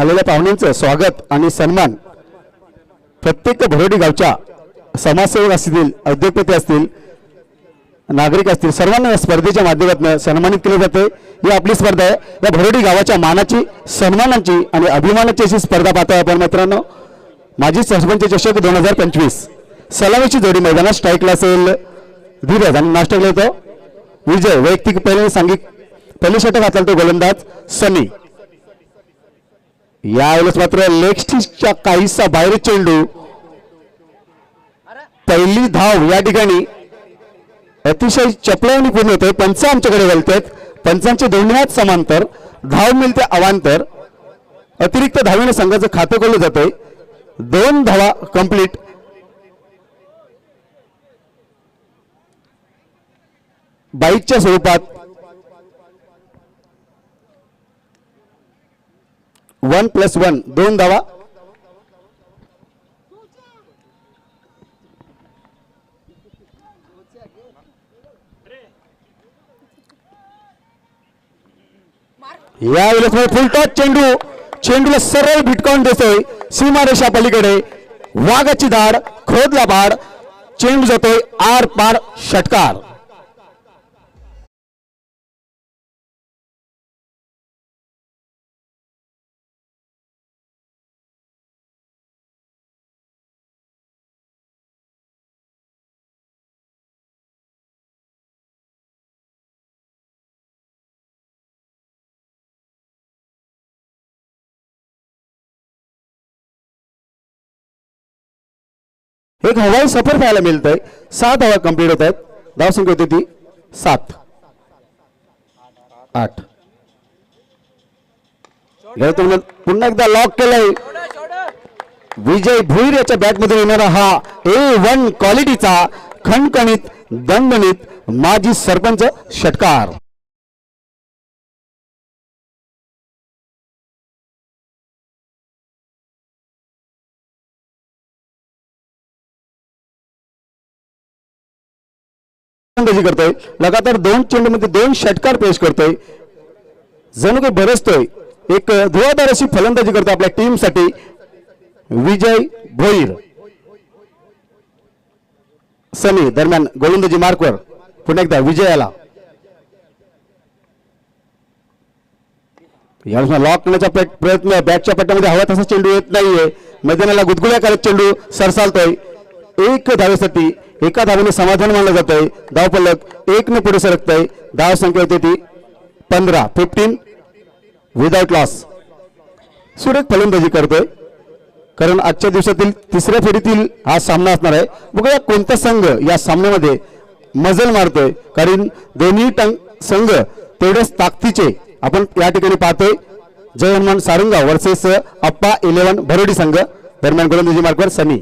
आलेल्या पाहुण्यांचं स्वागत आणि सन्मान प्रत्येक भरोडी गावच्या समाजसेवक असतील, उद्योगपती असतील, नागरिक असतील, सर्वांना या स्पर्धेच्या माध्यमातून सन्मानित केले जाते। ही आपली स्पर्धा आहे। या भरोडी गावाच्या मानाची, सन्मानाची आणि अभिमानाची अशी स्पर्धा पाहतोय आपण मित्रांनो। माजी सरपंच चषक 2025 सलामीची जोडी मैदानात स्ट्राईकला असेल धीरज आणि नाश्ताला येतो विजय। वैयक्तिक पहिली षटक घातला तो गोलंदाज सनी। यावेळेस मात्र लेग स्टिचच्या काहीसा बाहेर चेंडू, पहिली धाव या ठिकाणी अतिशय चपळावणी पूर्ण होते। पंच आमच्याकडे वळतात, पंचांचे दोन्ही हात समांतर, धाव मिळते अवांतर, अतिरिक्त धावेने संघाचं खातं खोललं जाते। 2 धावा कंप्लीट। बाईकच्या स्वरूपात 1+1 2 धावा। यावेळेस फुल टॉस चेंडू, चेंडूला सरळ भिटकावून देतोय सीमारेषा पलीकडे। वाघाची धाड, खोदला बाड, चेंडू जातोय आर पार, षटकार। एक हवाई सफर पाहायला मिळतंय। 7 धावा कंप्लीट होत आहेत। धाव संख्या होती ती 7 8। पुन्हा एकदा लॉक केलंय विजय भोईर याच्या बॅट मध्ये येणारा हा A1 क्वालिटीचा खणखणीत दणदणीत माजी सरपंच षटकार। करतोय लगातार 2 चेंडू मध्ये 2 षटकार पेश करतोय, जणू काही बरसतोय। एक धुवाधार अशी फलंदाजी करतोय आपल्या टीम साठी विजय भोईर। सनी दरम्यान गोलंदाजी मार्कवर पुन्हा एकदा विजयाला। यावेळेस लॉक करण्याचा प्रयत्न, बॅटच्या पट्ट्यामध्ये हवा तसा चेंडू येत नाहीये, मैदानाला गुदगुल्या करत चेंडू सरसालतोय। 1 धावेसाठी एका धावेने समाधान मानलं जातंय। धाव फलक 1 ने पुढे सरकतंय। धाव संख्या होती ती 15 विदाउट लॉस। सुरेख फलंदाजी करतोय, कारण आजच्या दिवसातील तिसऱ्या फेरीतील हा सामना असणार आहे। बघूया कोणता संघ या सामन्यामध्ये मजल मारतोय, कारण दोन्ही संघ तेवढेच ताकदीचे आपण या ठिकाणी पाहतोय। जय हनुमान सारंगाव वर्सेस अप्पा 11 भरोडी संघ। दरम्यान गोलंदाजी मार्कवर सनी।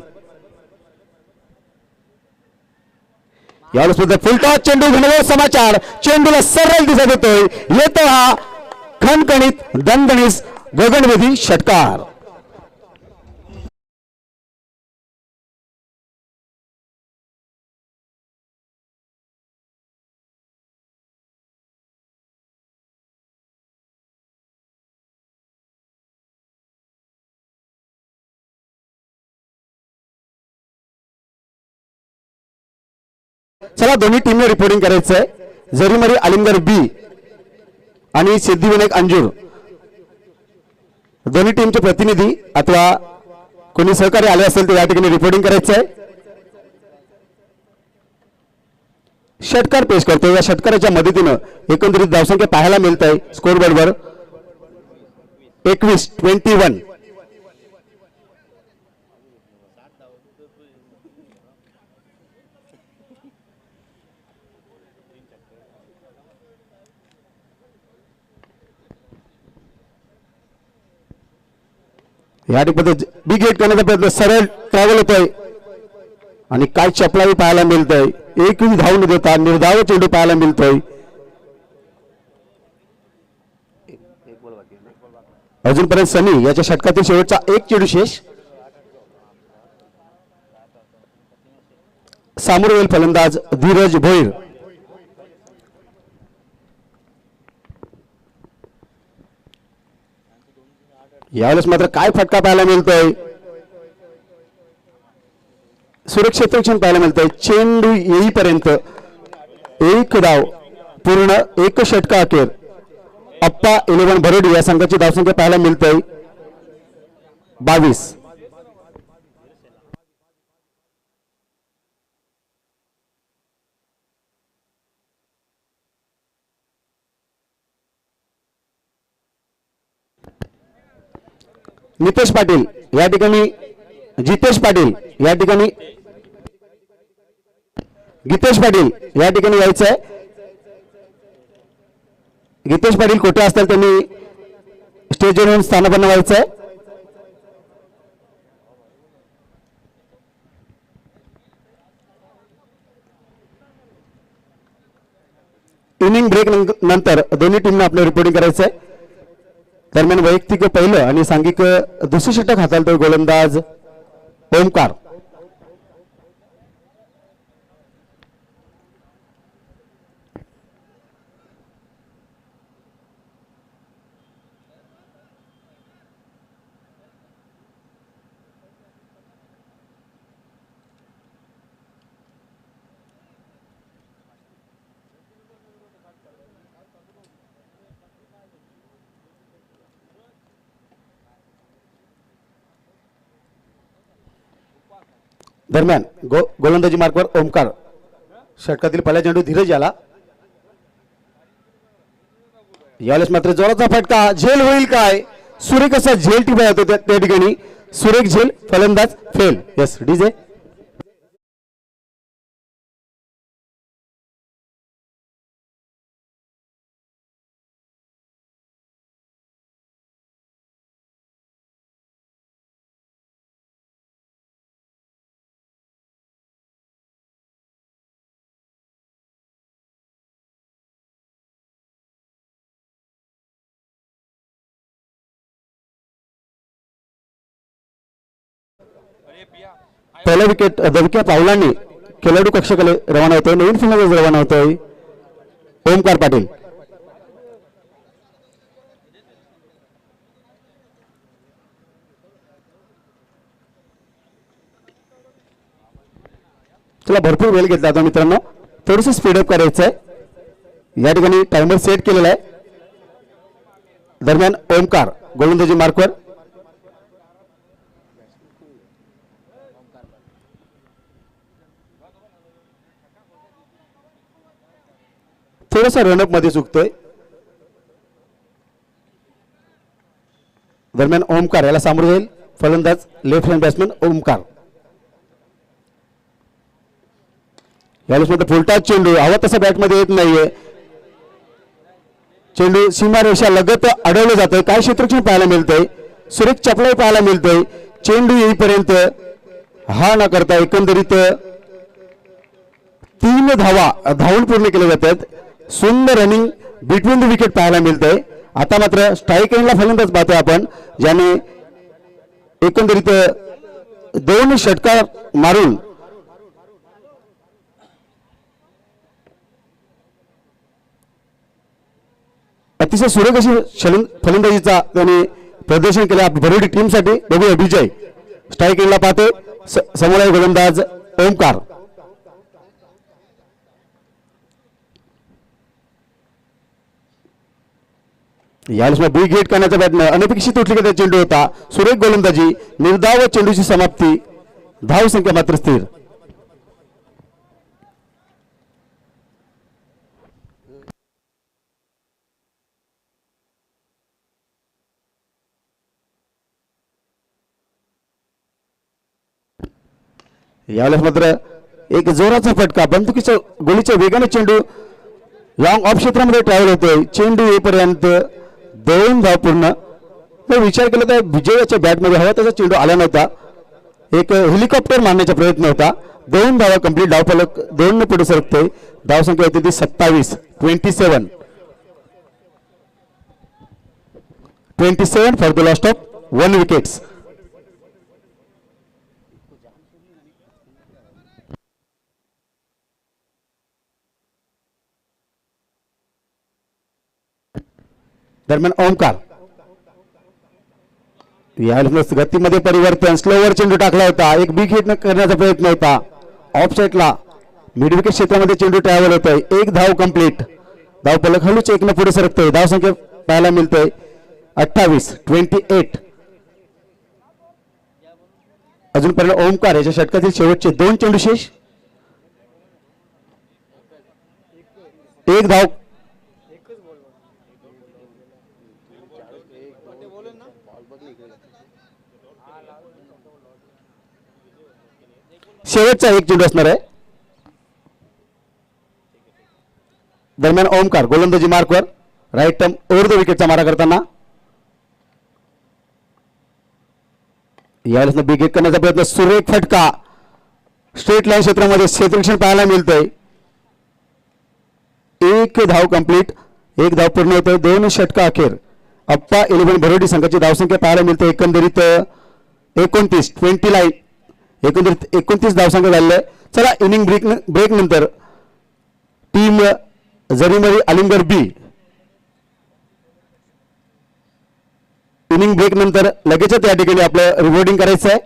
यावेळेस सुद्धा फुल टॉस चेंडू, घनघोर समाचार, चेंडूला सरळ दिशा देतोय, येतो हा खणखणीत दणदणीत गगनवेधी षटकार। चला दोन्ही टीमने रिपोर्टिंग करायचंय। जरीमरी आलिमगर बी आणि सिद्धिविनायक अंजूर दोन्ही टीमचे प्रतिनिधी अथवा कोणी सहकारी आले असेल तर या ठिकाणी रिपोर्टिंग करायचंय। षटकार पेश करतो। या षटकाराच्या मदतीने एकंदरीत धावसंख्या पाहायला मिळत आहे स्कोर बोर्डवर 21 या ठिकाणी बिग हिट करण्याचा प्रयत्न, सरळ ट्रॅव्हल होतोय आणि काय चपलावी पाहायला मिळतंय। एकही धाव न देता निर्धाव चेंडू पाहायला मिळतोय। अजूनपर्यंत सनी याच्या षटकातील शेवटचा 1 चेंडू शेष। सामोर फलंदाज धीरज भोईर। यावेळेस मात्र काय फटका पाहायला मिळतोय, सुरक्षित रक्षण पाहायला मिळतंय. चेंडू येईपर्यंत एक धाव पूर्ण, एक षटका अखेर अप्पा 11 भरोडी या संघाची धावसंख्या पाहायला मिळतंय 22. नितेश पाटील या ठिकाणी, जितेश पाटील या ठिकाणी, गीतेश पाटील या ठिकाणी यायचं आहे. गीतेश पाटील कुठे असतील त्यांनी स्टेजवर येऊन स्थानापन्न व्हायचं आहे. इनिंग ब्रेक नंतर दोन्ही टीमने आपलं रिपोर्टिंग करायचं आहे. दरम्यान वैयक्तिक पहिलं आणि सांघिक दुसरे षटक हाताळतोय गोलंदाज ओमकार. दरम्यान गोलंदाजी मार्कवर ओमकार. षटकातील पहिला चेंडू धीरज याला. यावेळेस मात्र जोराचा फटका, झेल होईल काय, सुरेख असा झेल टिपा होतो त्या ठिकाणी. सुरेख झेल, फलंदाज फेल. Yes DJ. पहिला विकेट दबक्या पावलांनी खेळाडू कक्षाकडे रवाना होतोय. नवीन फलंदाज रवाना होतोय ओमकार पाटील. चला भरपूर वेळ घेतला आता मित्रांनो, थोडंसं स्पीडअप करायचं आहे. या ठिकाणी टायमर सेट केलेला आहे. दरम्यान ओमकार गोलंदाजी मार्कवर. थोडासा रनअप मध्ये चुकतोय. दरम्यान ओमकार याला सामोरं जाईल फलंदाज लेफ्ट हँड बॅट्समन ओमकार. यावेळेस मध्ये फुलटाच चेंडू, हवा तसा बॅटमध्ये येत नाहीये. चेंडू सीमारेषा लगत अडवलं जातोय. काय क्षेत्ररक्षण पाहायला मिळतंय, सुरेख चपलाई पाहायला मिळतंय. चेंडू येईपर्यंत हा न करता एकंदरीत 3 धावा धावून पूर्ण केले जातात. सुंदर रनिंग बिटवीन द विकेट पाहायला मिळतंय. आता मात्र स्ट्राईक एंडला फलंदाज पाहतोय आपण, ज्याने एकंदरीत 2 षटकार मारून अतिशय सुरेख अशी फलंदाजीचा त्याने प्रदर्शन केलं आपल्या भरोडी टीमसाठी. बघूया विजय. स्ट्राईक एंडला पाहतोय समोर आहे गोलंदाज ओमकार. यावेळेस बिग हिट करण्याचा प्रयत्न, अनपेक्षित उठली का चेंडू होता. सुरेख गोलंदाजी, निर्धाव चेंडूची समाप्ती. धाव संख्या मात्र स्थिर. यावेळेस मात्र एक जोराचा फटका, बंदुकीच्या गोलीच्या वेगाने चेंडू लॉंग ऑफ क्षेत्रामध्ये ट्रॅव्हल होतोय. चेंडू येईपर्यंत 2 धाव पूर्ण. तर विचार केला तर विजयाच्या बॅटमध्ये हवा तसा चेंडू आला नव्हता. एक हेलिकॉप्टर मारण्याचा प्रयत्न होता. 2 धावा कंप्लीट. धावफलक 2 ने पुढे सरकतोय. धावसंख्या होती ती 27 27 for the lost of 1 wickets. दरम्यान ओमकार यावेळेस गतीमध्ये परिवर्तन, स्लोवर चेंडू टाकला होता, एक बिग हिट करण्याचा प्रयत्न होता ऑफ साईडला, मिड विकेट क्षेत्रामध्ये चेंडू ट्रॅव्हल होतोय, एक धाव कंप्लीट, धाव फलक हळूच एक न पुढे सरकतोय, धाव संख्या पाहायला मिळतोय 28. अजूनपर्यंत ओमकार याच्या षटकातील शेवटचे 2 चेंडू शेष, एक धाव, शेवटचा एक चेंडू असणार आहे. दरम्यान ओमकार गोलंदाजी मार्कवर, राईट टर्म ओव्हर द विकेटचा मारा करताना यावेळेस बिग हिट करण्याचा प्रयत्न, सुरेख फटका, स्ट्रेट लाईन क्षेत्रामध्ये क्षेत्ररक्षण पाहायला मिळतंय, एक धाव कंप्लीट, एक धाव पूर्ण होतोय, 2 षटका अखेर. अप्पा 11 भरोडी संघाची धावसंख्या पाहायला मिळते एकंदरीत 29 लाईन, एकंदरीत 29 धावसंख्या झालेल्या आहे. चला इनिंग ब्रेक नंतर टीम जरीमरी अलिंगर बी इनिंग ब्रेक नंतर लगेचच या ठिकाणी आपलं रिपोर्टिंग करायचं आहे.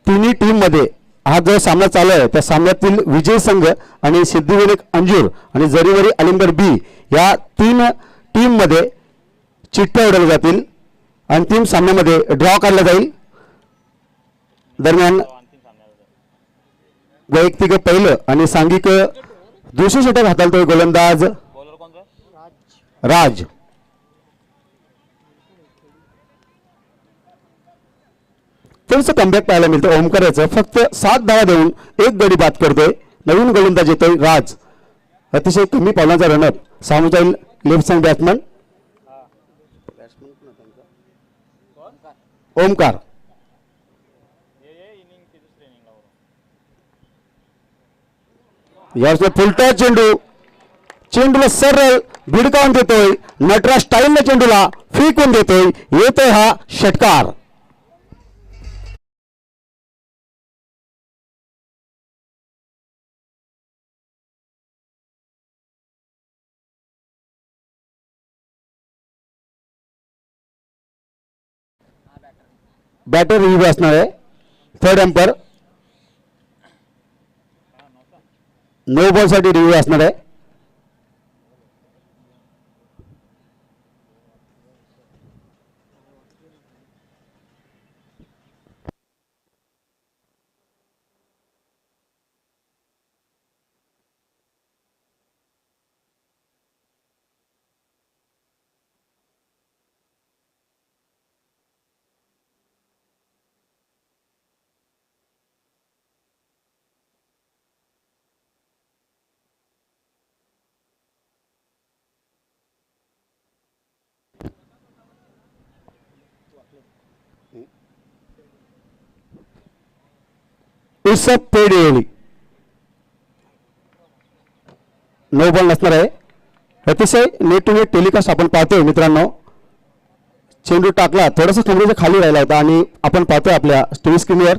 तिन्ही टीम मध्ये हा जो सामना चालू आहे त्या सामन्यातील विजय संघ आणि सिद्धिविनायक अंजूर आणि जरीवरी अलिंगर बी या 3 टीम मध्ये चिठ्ठ्या उडवल्या जातील. अंतिम सामन्यामध्ये ड्रॉ काढला जाईल. दरम्यान वैयक्तिक पहिलं आणि सांघिक दुसरे षटक हाताळतोय गोलंदाज राज. थोडंसं कमबॅक पाहायला मिळतं ओमकाराचं, फक्त 7 धावा देऊन 1 गडी बाद करतोय. नवीन गोलंदाज येतोय राज, अतिशय कमी पावलांचा रनअप, सामोर लेफ्ट साइड बॅट्समन ओमकार. यावेळेस फुलटा चेंडूला सरळ भिडकावून देतोय, नटराज स्टाईलने चेंडूला फेकून देतोय, येतोय हा षटकार. बॅटर रिव्ह्यू असणार आहे. थर्ड एम्पर नो बॉल साठी रिव्ह्यू असणार आहे. उसप पेडेली नो बॉल नसणार आहे. अतिशय नेट टू नेट टेलिकास्ट आपण पाहतोय मित्रांनो. चेंडू टाकला, थोडासा कमरेच्या खाली राहिला होता आणि आपण पाहतोय आपल्या टीव्ही स्क्रीनवर.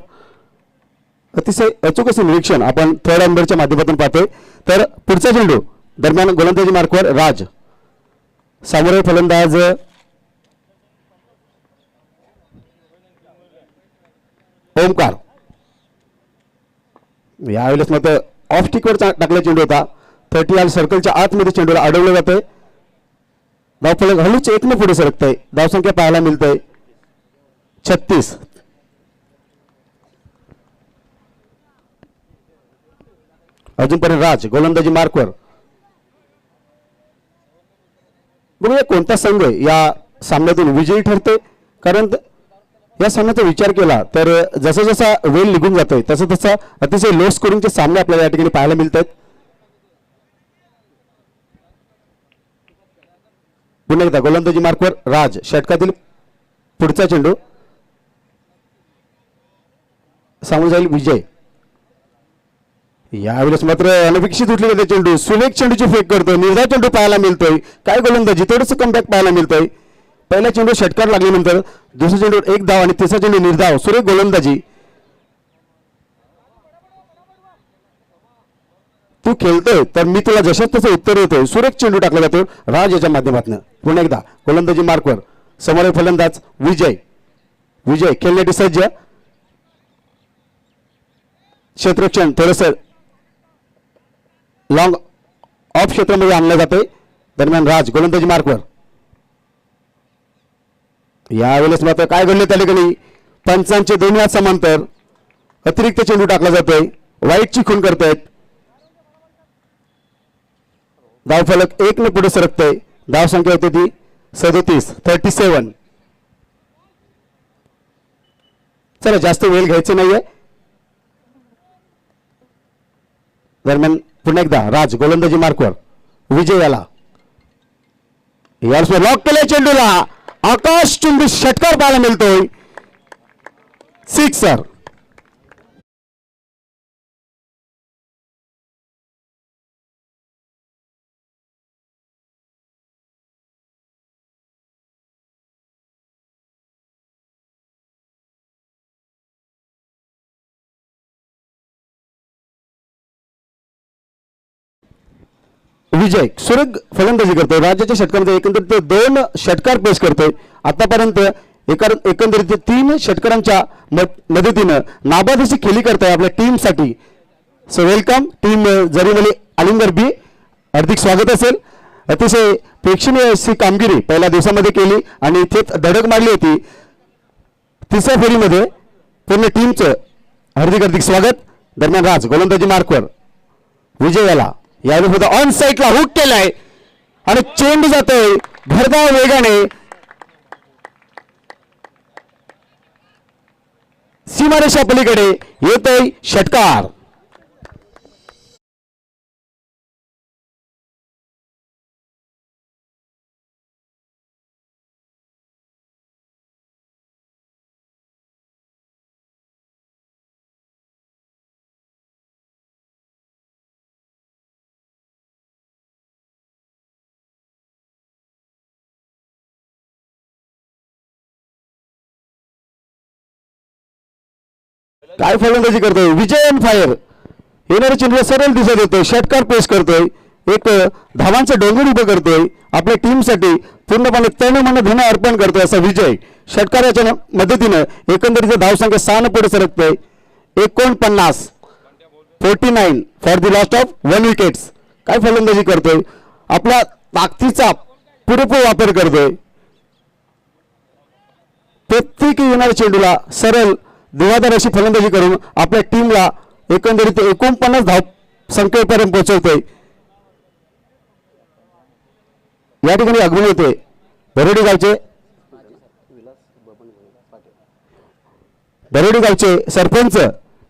अतिशय अचूक असे निरीक्षण आपण थर्ड एम्बरच्या माध्यमातून पाहतोय. तर पुढचा चेंडू दरम्यान गोलंदाजी मार्कवर राज, सामोरे फलंदाज ओमकार. यावेळेस मात्र ऑफ स्टिकवर टाकला चेंडू होता. 30 यार्ड सर्कलच्या आतमध्ये चेंडूला अडवलं जातंय. धावफलक हळूच 1 न पुढे सरकतंय. धावसंख्या पाहायला मिळतंय 36. अजूनपर्यंत राज गोलंदाजी मार्कवर. बघूया कोणता संघ या सामन्यातून विजयी ठरते. कारण या सामन्याचा विचार केला तर जसा जसा वेळ निघून जातोय तसं तसा अतिशय लो स्कोरिंगचे सामने आपल्याला या ठिकाणी पाहायला मिळतात. पुन्हा एकदा गोलंदाजी मार्कवर राज. षटकातील पुढचा चेंडू सामोर जाईल विजय. यावेळेस मात्र अनपेक्षित उठलेला ते चेंडू, सुलेख चेंडूची फेक करतोय, निर्धाव चेंडू पाहायला मिळतोय. काय गोलंदाजी, थोडंसं कमबॅक पाहायला मिळतोय. पहिला चेंडू षटकार लागल्यानंतर दुसरा चेंडू एक धाव आणि तिसरा चेंडू निर्धाव. सुरेख गोलंदाजी. तू खेळतोय तर मी तुला जशात तसं उत्तर देतोय. सुरेख चेंडू टाकला जातो राज याच्या माध्यमातून. पुन्हा एकदा गोलंदाजी मार्कवर समोर फलंदाज विजय. विजय खेळण्यासाठी सज्ज. क्षेत्ररक्षण थोडस लॉंग ऑफ क्षेत्रामध्ये आणलं जाते. दरम्यान राज गोलंदाजी मार्कवर. यावेळेस मात्र काय घडले त्या ठिकाणी, पंचांचे दोन्ही हात समांतर, अतिरिक्त चेंडू टाकला जातोय, वाईटची खून करतायत. धावफलक 1 ने पुढे सरकतोय. धाव संख्या होती ती 37. चला जास्त वेळ घ्यायचं नाहीये. दरम्यान पुन्हा एकदा राज गोलंदाजी मार्कवर. विजय याला लॉक केले चेंडूला. आकाश चुंबी षटकार पाहायला मिळतोय. सिक्सर. विजय सुरेख फलंदाजी करतोय. राज्याच्या षटकामध्ये एकंदरीत 2 षटकार पेश करतोय. आतापर्यंत एकंदरीत 3 षटकारांच्या मदतीनं नाबाद अशी खेळी करताय आपल्या टीमसाठी. सो वेलकम टीम जरीमली आलिंगर बी. हार्दिक स्वागत असेल. अतिशय प्रेक्षणीय अशी कामगिरी पहिल्या दिवसामध्ये केली आणि इथेच धडक मारली होती. तिसऱ्या फेरीमध्ये पूर्ण टीमचं हार्दिक स्वागत. दरम्यान राज गोलंदाजी मार्कवर. विजय याला यावेळी ऑन साईडला हुक केलाय आणि चेंडू जातोय भरधाव वेगाने. सीमारेषा पलीकडे येतोय षटकार. काय फलंदाजी करतोय विजय ऑन फायर. येणारे चेंडू सरळ दिशा देतोय. षटकार पेश करतोय. एक धावांचं डोंगर उभं करतोय. आपल्या टीमसाठी पूर्णपणे तन मन धन अर्पण करतोय असा विजय. षटकाराच्या मदतीनं एकंदरीत धावसंख्या 6 ने पुढे सरकतोय. 49 for the lost of 1 wickets. काय फलंदाजी करतोय, आपल्या ताकदीचा पुरेपूर वापर करतोय. प्रत्येक येणाऱ्या चेंडूला सरळ देवादार अशी फलंदाजी करून आपल्या टीमला एकंदरीत 49 धाव संख्येपर्यंत पोहोचवतोय. या ठिकाणी आगमन होते बरोडी गावचे सरपंच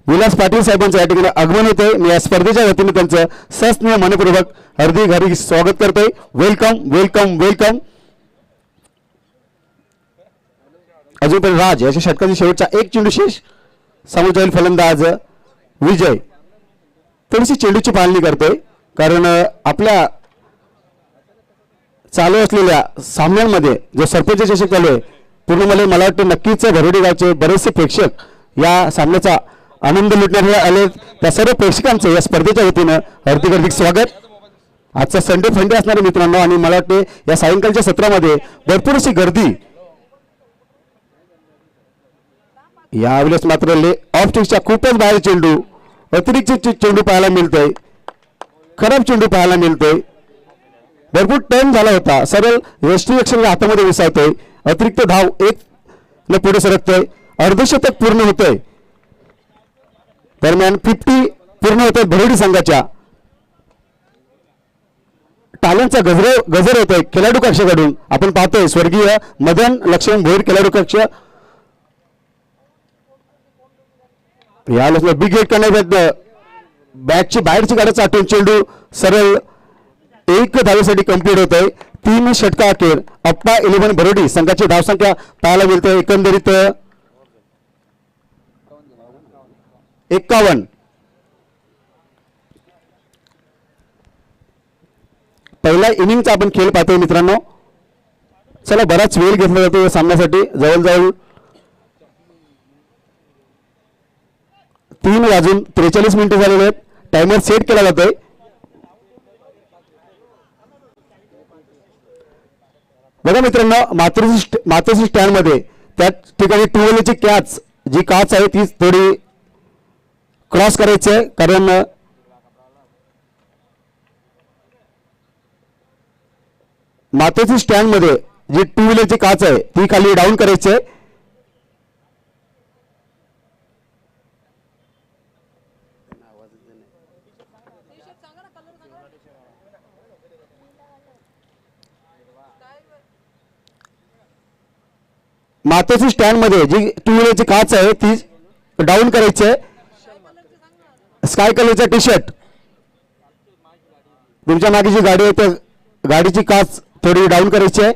विलास पाटील साहेबांचं या ठिकाणी आगमन होते. मी या स्पर्धेच्या वतीने त्यांचं सस्नेह मनपूर्वक हार्दिक स्वागत करतोय. Welcome welcome welcome. अजूनपर्यंत राज याच्या षटकाची शेवटचा 1 चेंडू शेष. समोर जाईल फलंदाज विजय. थोडीशी चेंडूची पाहणी करतोय कारण आपल्या चालू असलेल्या सामन्यांमध्ये जो सरपंच चषक चालू आहे पूर्ण मला वाटतं नक्कीच भरोडी गावचे बरेचसे प्रेक्षक या सामन्याचा आनंद लुटण्यासाठी आले. त्या सर्व प्रेक्षकांचे या स्पर्धेच्या वतीनं हार्दिक स्वागत. आजचा संडे फंडे असणारे मित्रांनो आणि मला वाटते या सायंकाळच्या सत्रामध्ये भरपूर अशी गर्दी. यावेळेस मात्र ऑफ स्टिकच्या खूपच बाहेर चेंडू, अतिरिक्त चेंडू पाहायला मिळतोय. खराब चेंडू पाहायला मिळतोय. भरपूर टर्न झाला होता. सरळ यष्टीरक्षण हातामध्ये विसावतोय. अतिरिक्त धाव 1 ने पुढे सरकतोय. अर्धशतक पूर्ण होतोय. दरम्यान 50 पूर्ण होतोय भरोडी संघाच्या. टाळ्यांचा गजर होतोय खेळाडू कक्षाकडून. आपण पाहतोय स्वर्गीय मदन लक्ष्मण भोईर खेळाडू कक्ष. यावेळेस बिग हिट करण्याचा बॅटची बाहेरची गाडी चाटून चेंडू सरळ 1 धावेसाठी कंप्लीट होतोय. 3 षटका अखेर अप्पा 11 बरोडी संघाची धावसंख्या पाहायला मिळते एकंदरीत 51. पहिला इनिंगचा आपण खेळ पाहतोय मित्रांनो. चला बराच वेळ घेतला जातो या सामन्यासाठी. जवळजवळ 3:43 झालेले आहेत. टायमर सेट केला जातोय. बघा मित्रांनो मातोश्री स्टँड मध्ये त्या ठिकाणी टू व्हीलरची कॅच जी काच आहे ती थोडी क्रॉस करायची आहे, कारण मातोश्री स्टँड मध्ये जी टू व्हीलरची काच आहे ती खाली डाऊन करायची आहे. मातोश्री स्टँड मध्ये जी टू व्हीलरची काच आहे ती डाऊन करायची आहे. स्काय कलरचा टी शर्ट तुमच्या मागे जी गाडी आहे त्या गाडीची काच थोडी डाऊन करायची आहे.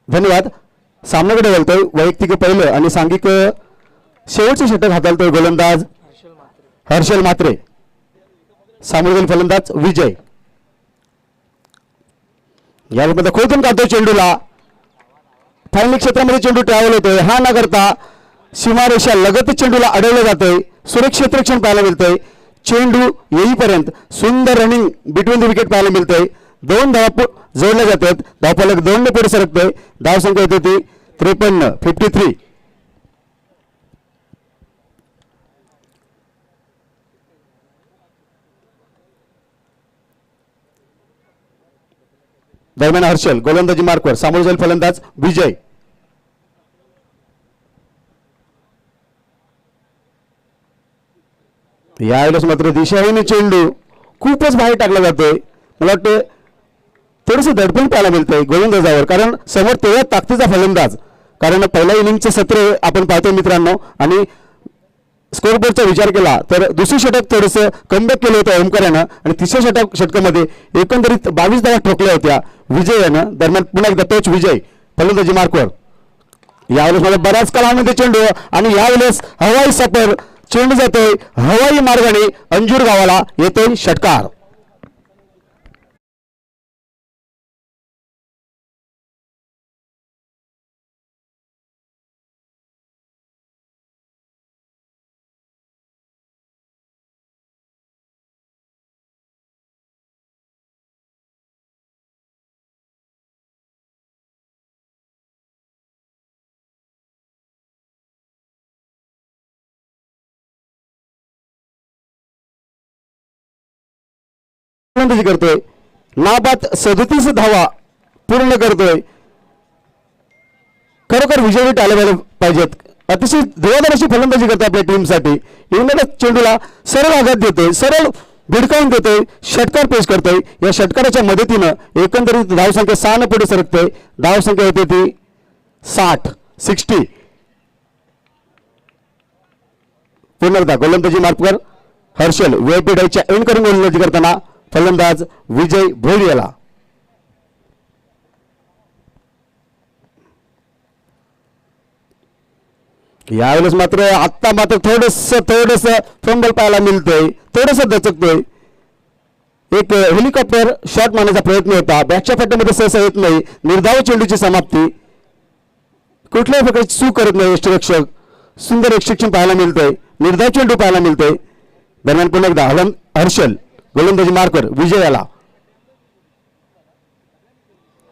धन्यवाद. सामन्याकडे बोलतोय वैयक्तिक पहिलं आणि सांघिक शेवटचे षटक हाताळतोय गोलंदाज हर्षल मात्रे. सामोरील फलंदाज विजय. यामध्ये खोदून काढतोय चेंडूला. फायनल क्षेत्रामध्ये चेंडू ट्रॅव्हल होतोय. हा न करता सीमारेषा लगत चेंडूला अडवलं जातंय. सुरक्षित रक्षण पाहायला मिळतंय. चेंडू येईपर्यंत सुंदर रनिंग बिटवीन द विकेट पाहायला मिळतंय. 2 धावा जोडल्या जातात. धावफलक 2 ने पुढे सरकतोय. धावसंख्या येते ती 53. दरम्यान हर्षल गोलंदाजी मार्कवर. सामोर जाईल फलंदाज विजय. यावेळेस मात्र दिशाहीन चेंडू खूपच बाहेर टाकला जातोय. मला वाटतं थोडस दडपण पाहायला मिळतंय गोलंदाजावर, कारण समोर तेवढा ताकदीचा फलंदाज. कारण पहिल्या इनिंगचे सत्र आपण पाहतोय मित्रांनो, आणि स्कोरबोर्डचा विचार केला तर दुसरी षटक थोडंसं कमबॅक केलं होतं ओमकारानं, आणि तिसऱ्या षटकामध्ये एकंदरीत 22 धावा ठोकल्या होत्या विजयानं. दरम्यान पुन्हा एकदा तोच विजय फलंदाजी मार्कवर. यावेळेस मला बऱ्याच काळामध्ये चेंडू, आणि यावेळेस हवाई सफर चेंडू जातोय हवाई मार्गाने अंजूर गावाला येतोय षटकार. फलंदाजी करतोय. नाबाद 37 धावा पूर्ण करतोय. खरोखर विजयी आले पाहिजेत. अतिशय देवादार अशी फलंदाजी करते आपल्या टीमसाठी. इंग्लंड चेंडूला सरळ आघात देतोय, सरळ भिडकावून देतोय, षटकार पेश करतोय. या षटकाराच्या मदतीनं एकंदरीत धावसंख्या 6 ने पुढे सरकते. धावसंख्या होते ती 60. पुन्हा गोलंदाजी मार्कवर हर्षल. वीआयपी डायच्या एंड करून गोलंदाजी करताना फलंदाज विजय भोईरला. यावेळेस मात्र आत्ता मात्र थोडस फंबल पाहायला मिळतोय, थोडस दचकतोय. एक हेलिकॉप्टर शॉट मारण्याचा प्रयत्न होता, बॅकच्या फट्ट्यामध्ये सहसा येत नाही. निर्धाव चेंडूची समाप्ती, कुठल्याही प्रकारची चूक करत नाही यष्टिरक्षक. सुंदर एक्स्ट्रिक्शन पाहायला मिळतंय, निर्धाव चेंडू पाहायला मिळतोय. दरम्यान पुन्हा एकदा हर्षल गोलंदाजी मार्कवर विजयाला.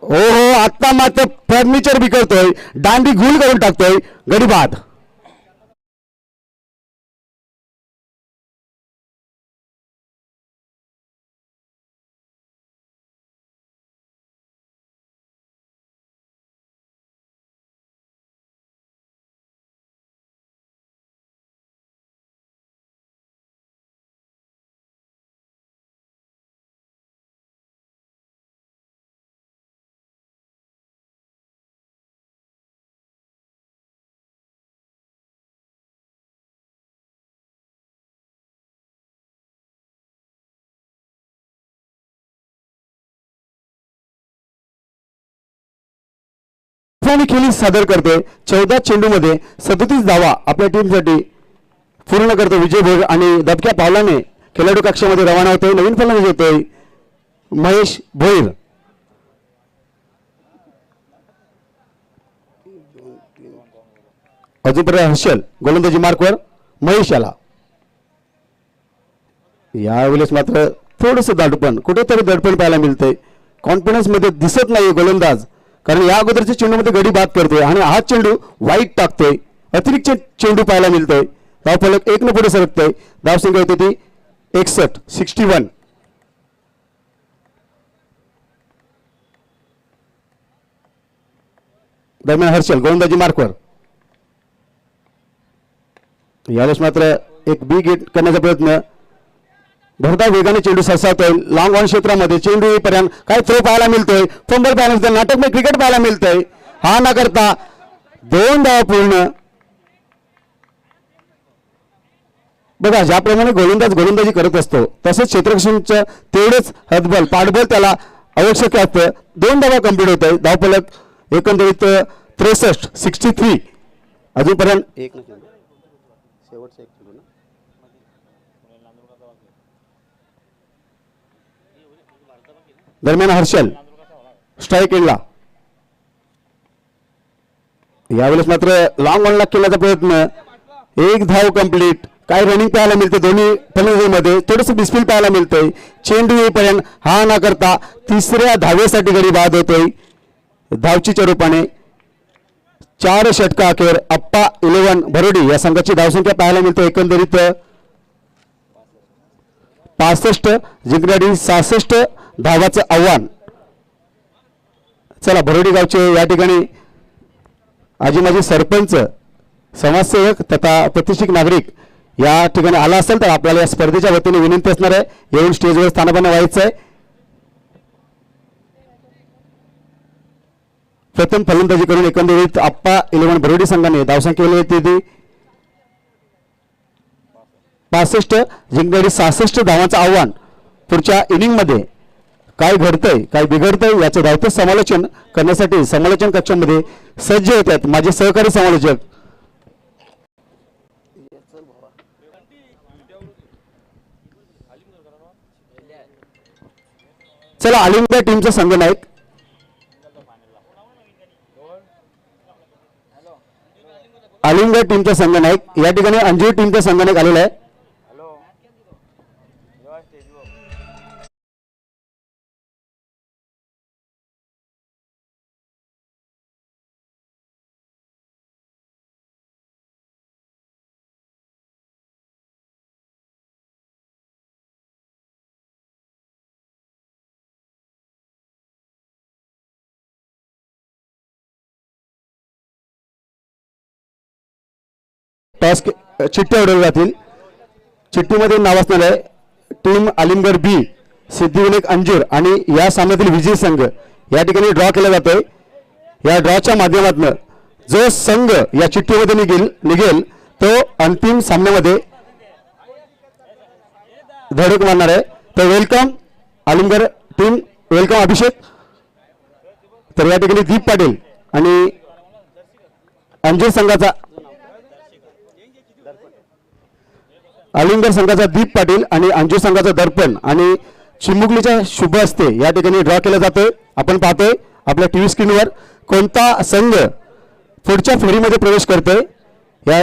हो आत्ता मात्र फर्निचर बिघडतोय, दांडी गुल करून टाकतोय, गडी बाद. अफलानी खेळी सादर करते. 14 चेंडूमध्ये 37 धावा आपल्या टीमसाठी पूर्ण करतो विजय भोग आणि दबक्या पावलाने खेळाडू कक्षामध्ये रवाना होतोय. नवीन फलंदाज येतोय महेश भोईर. अजूनपर्यंत हर्षल गोलंदाजी मार्कवर महेश याला. यावेळेस मात्र थोडंसं दडपण कुठेतरी दडपण पाहायला मिळतंय. कॉन्फिडन्स मध्ये दिसत नाही गोलंदाज, कारण या अगोदरच्या चेंडूमध्ये गडी बाद करतोय आणि हा चेंडू वाईट टाकतोय. अतिरिक्त चेंडू पाहायला मिळतोय. धावफलक 1 न पुढे सरकतोय. धावसंख्या होती ती 61. दरम्यान हर्षल गोलंदाजी मार्कवर. यावेळेस मात्र एक बिग हिट करण्याचा प्रयत्न. भरधाव वेगाने चेंडू सरसावतोय लॉंग ऑन क्षेत्रामध्ये. चेंडू येईपर्यंत काय थ्रो पाहायला मिळतोय. फंबल पाहायला मिळतोय. नाटकमय क्रिकेट पाहायला मिळतंय. हा न करता 2 धावा पूर्ण. बघा ज्याप्रमाणे गोलंदाजी करत असतो तसंच क्षेत्ररक्षणाचं तेवढेच हदबल पाठबल त्याला आवश्यक असतं. 2 धावा कंप्लीट होत आहे. धावफलक एकंदरीत 63. अजूनपर्यंत दरम्यान हर्षल स्ट्राईक एंडला. यावेळेस मात्र लॉंग ऑनला केल्याचा प्रयत्न. 1 धाव कंप्लीट. काय रनिंग पाहायला मिळते दोन्ही फलंदाजीमध्ये. थोडंसं डिस्प्ले पाहायला मिळतंय. चेंडू येईपर्यंत हा न करता 3ऱ्या धावेसाठी गडी बाद होतोय धावचीच्या रूपाने. 4 षटका अखेर अप्पा 11 भरोडी या संघाची धावसंख्या पाहायला मिळते एकंदरीत 65. जिंकण्यासाठी 66 धावाचं आव्हान. चला भरोडी गावचे या ठिकाणी आजी माजी सरपंच समाजसेवक तथा प्रतिष्ठित नागरिक या ठिकाणी आला असेल तर आपल्याला या स्पर्धेच्या वतीने विनंती असणार आहे येऊन स्टेजवर स्थानापन्न व्हायचं आहे. प्रथम फलंदाजी करून एकंदरीत अप्पा 11 भरोडी संघाने धावसंख्या केली 65. जिंकण्यासाठी 66 धावांचं आव्हान. पुढच्या इनिंग मध्ये काय घडतंय काय बिघडतंय याचं धावतं समालोचन करण्यासाठी समालोचन कक्षामध्ये सज्ज होत आहेत माझे सहकारी समालोचक. चला आलिंगड टीमचा संघनायक या ठिकाणी अंजीर टीमचा संघनायक आलेला आहे. टॉस चिठ्ठ्या उडवल्या जातील. चिठ्ठीमध्ये नाव असणार आहे टीम आलिमगड बी सिद्धिविनायक अंजीर आणि या सामन्यातील विजयी संघ या ठिकाणी ड्रॉ केला जातोय. या ड्रॉच्या माध्यमातून जो संघ या चिठ्ठीमध्ये निघेल तो अंतिम सामन्यामध्ये धडक मारणार आहे. तर वेलकम आलिमगड टीम. वेलकम अभिषेक. तर या ठिकाणी दीप पाटील आणि अंजीर संघाचा आलिंगर संघाचा दीप पाटील आणि अंजूर संघाचा दर्पण आणि चिमुकलीच्या शुभ हस्ते या ठिकाणी ड्रॉ केला जातोय. आपण पाहतोय आपल्या टीव्ही स्क्रीनवर कोणता संघ पुढच्या फेरीमध्ये प्रवेश करतोय. या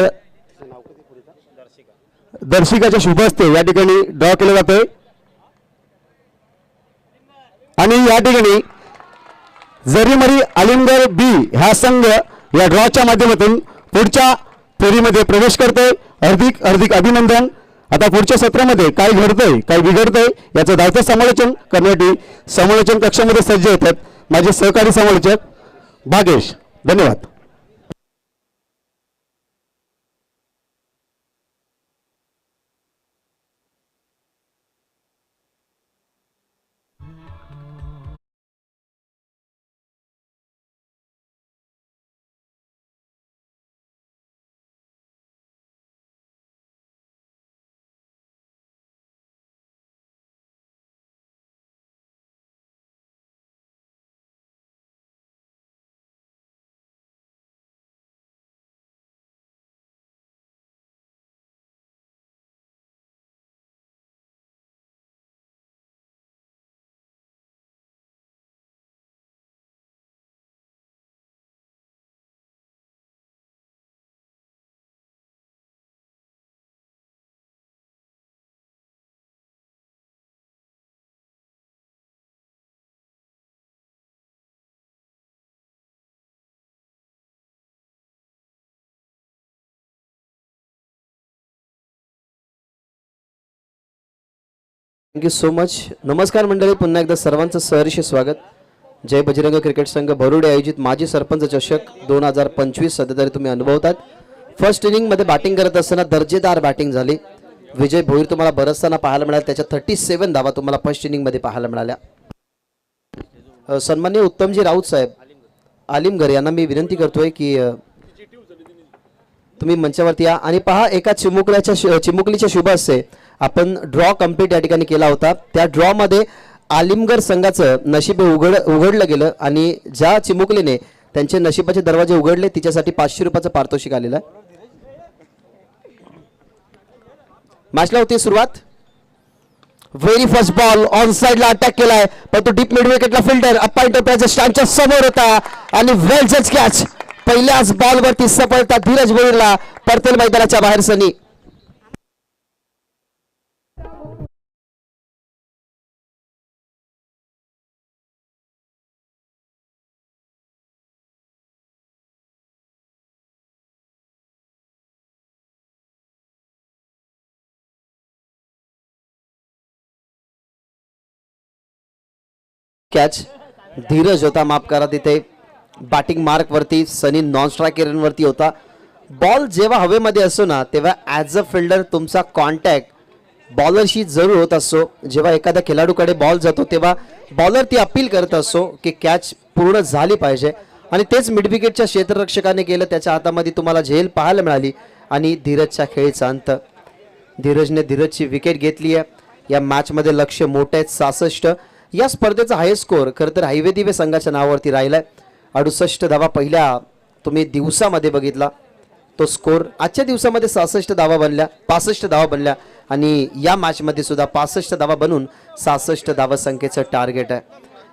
दर्शिकाच्या शुभ हस्ते या ठिकाणी ड्रॉ केला जातोय आणि या ठिकाणी जरीमरी आलिमगड बी हा संघ या ड्रॉच्या माध्यमातून पुढच्या फेरीमध्ये प्रवेश करतोय. हार्दिक अभिनंदन. आता पुढच्या सत्रामध्ये काय घडतंय काय बिघडतंय याचं धावतं समालोचन करण्यासाठी समालोचन कक्षामध्ये सज्ज होतात माझे सहकारी समालोचक भागेश. धन्यवाद. Thank you so much. नमस्कार मंडळी, पुन्हा एकदा सर्वांचं सहर्ष स्वागत. जय बजरंग क्रिकेट संघ भरुडे आयोजित माजी सरपंच चषक 2025 सध्या तरी तुम्ही अनुभवतात. फर्स्ट इनिंगमध्ये बॅटिंग करत असताना दर्जेदार बॅटिंग झाली. विजय भोईर तुम्हाला बरसताना पाहायला मिळाला, त्याच्या 37 धावा तुम्हाला फर्स्ट इनिंगमध्ये पाहायला मिळाल्या. सन्माननीय उत्तमजी राऊत साहेब आलिमगर यांना मी विनंती करतोय की तुम्ही मंचावरती या आणि पहा. एका चिमुकलीच्या शुभ हस्ते आपण ड्रॉ कम्प्लीट या ठिकाणी केला होता. त्या ड्रॉ मध्ये आलिमगर संघाचं नशीब उघडलं गेलं आणि ज्या चिमुकलीने त्यांचे नशिबाचे दरवाजे उघडले तिच्यासाठी 500 रुपयाचं पारितोषिक आलेलं आहे. मॅचला होती सुरुवात. व्हेरी फर्स्ट बॉल ऑन साइडला अटॅक केलाय, पण तो डीप मिड विकेटला फिल्डर अप्पा एंटरप्राइजेस स्टँडच्या समोर होता आणि वेल जज कॅच. पहिल्याच बॉलवरती सफलता धीरज भोईरला. परतेल मैदानाच्या बाहेर सनी. कॅच धीरज होता, माफ करा. तिथे बॅटिंग मार्क वरती सनी नॉन स्ट्राइक वरती होता. बॉल जेव्हा हवेमध्ये असतो ना तेव्हा ॲज अ फिल्डर तुमचा कॉन्टॅक्ट बॉलरशी जरूर होत असतो. जेव्हा एखाद्या खेळाडूकडे बॉल जातो तेव्हा बॉलर ती अपील करत असतो की कॅच पूर्ण झाली पाहिजे आणि तेच मिड विकेटच्या क्षेत्ररक्षकाने केलं. त्याच्या हातामध्ये तुम्हाला झेल पाहायला मिळाली आणि धीरजच्या खेळीचा अंत. धीरजची विकेट घेतली आहे. या मॅचमध्ये लक्ष मोठे आहेत 66. या स्पर्धेचा हायस्ट स्कोर खरं तर हायवे दिवे संघाच्या नावावरती राहिलाय. 68 धावा पहिल्या तुम्ही दिवसामध्ये बघितला तो स्कोर. आजच्या दिवसामध्ये 66 धावा बनल्या, 65 धावा बनल्या आणि या मॅचमध्ये सुद्धा 65 धावा बनून 66 धावा संख्येचं टार्गेट आहे.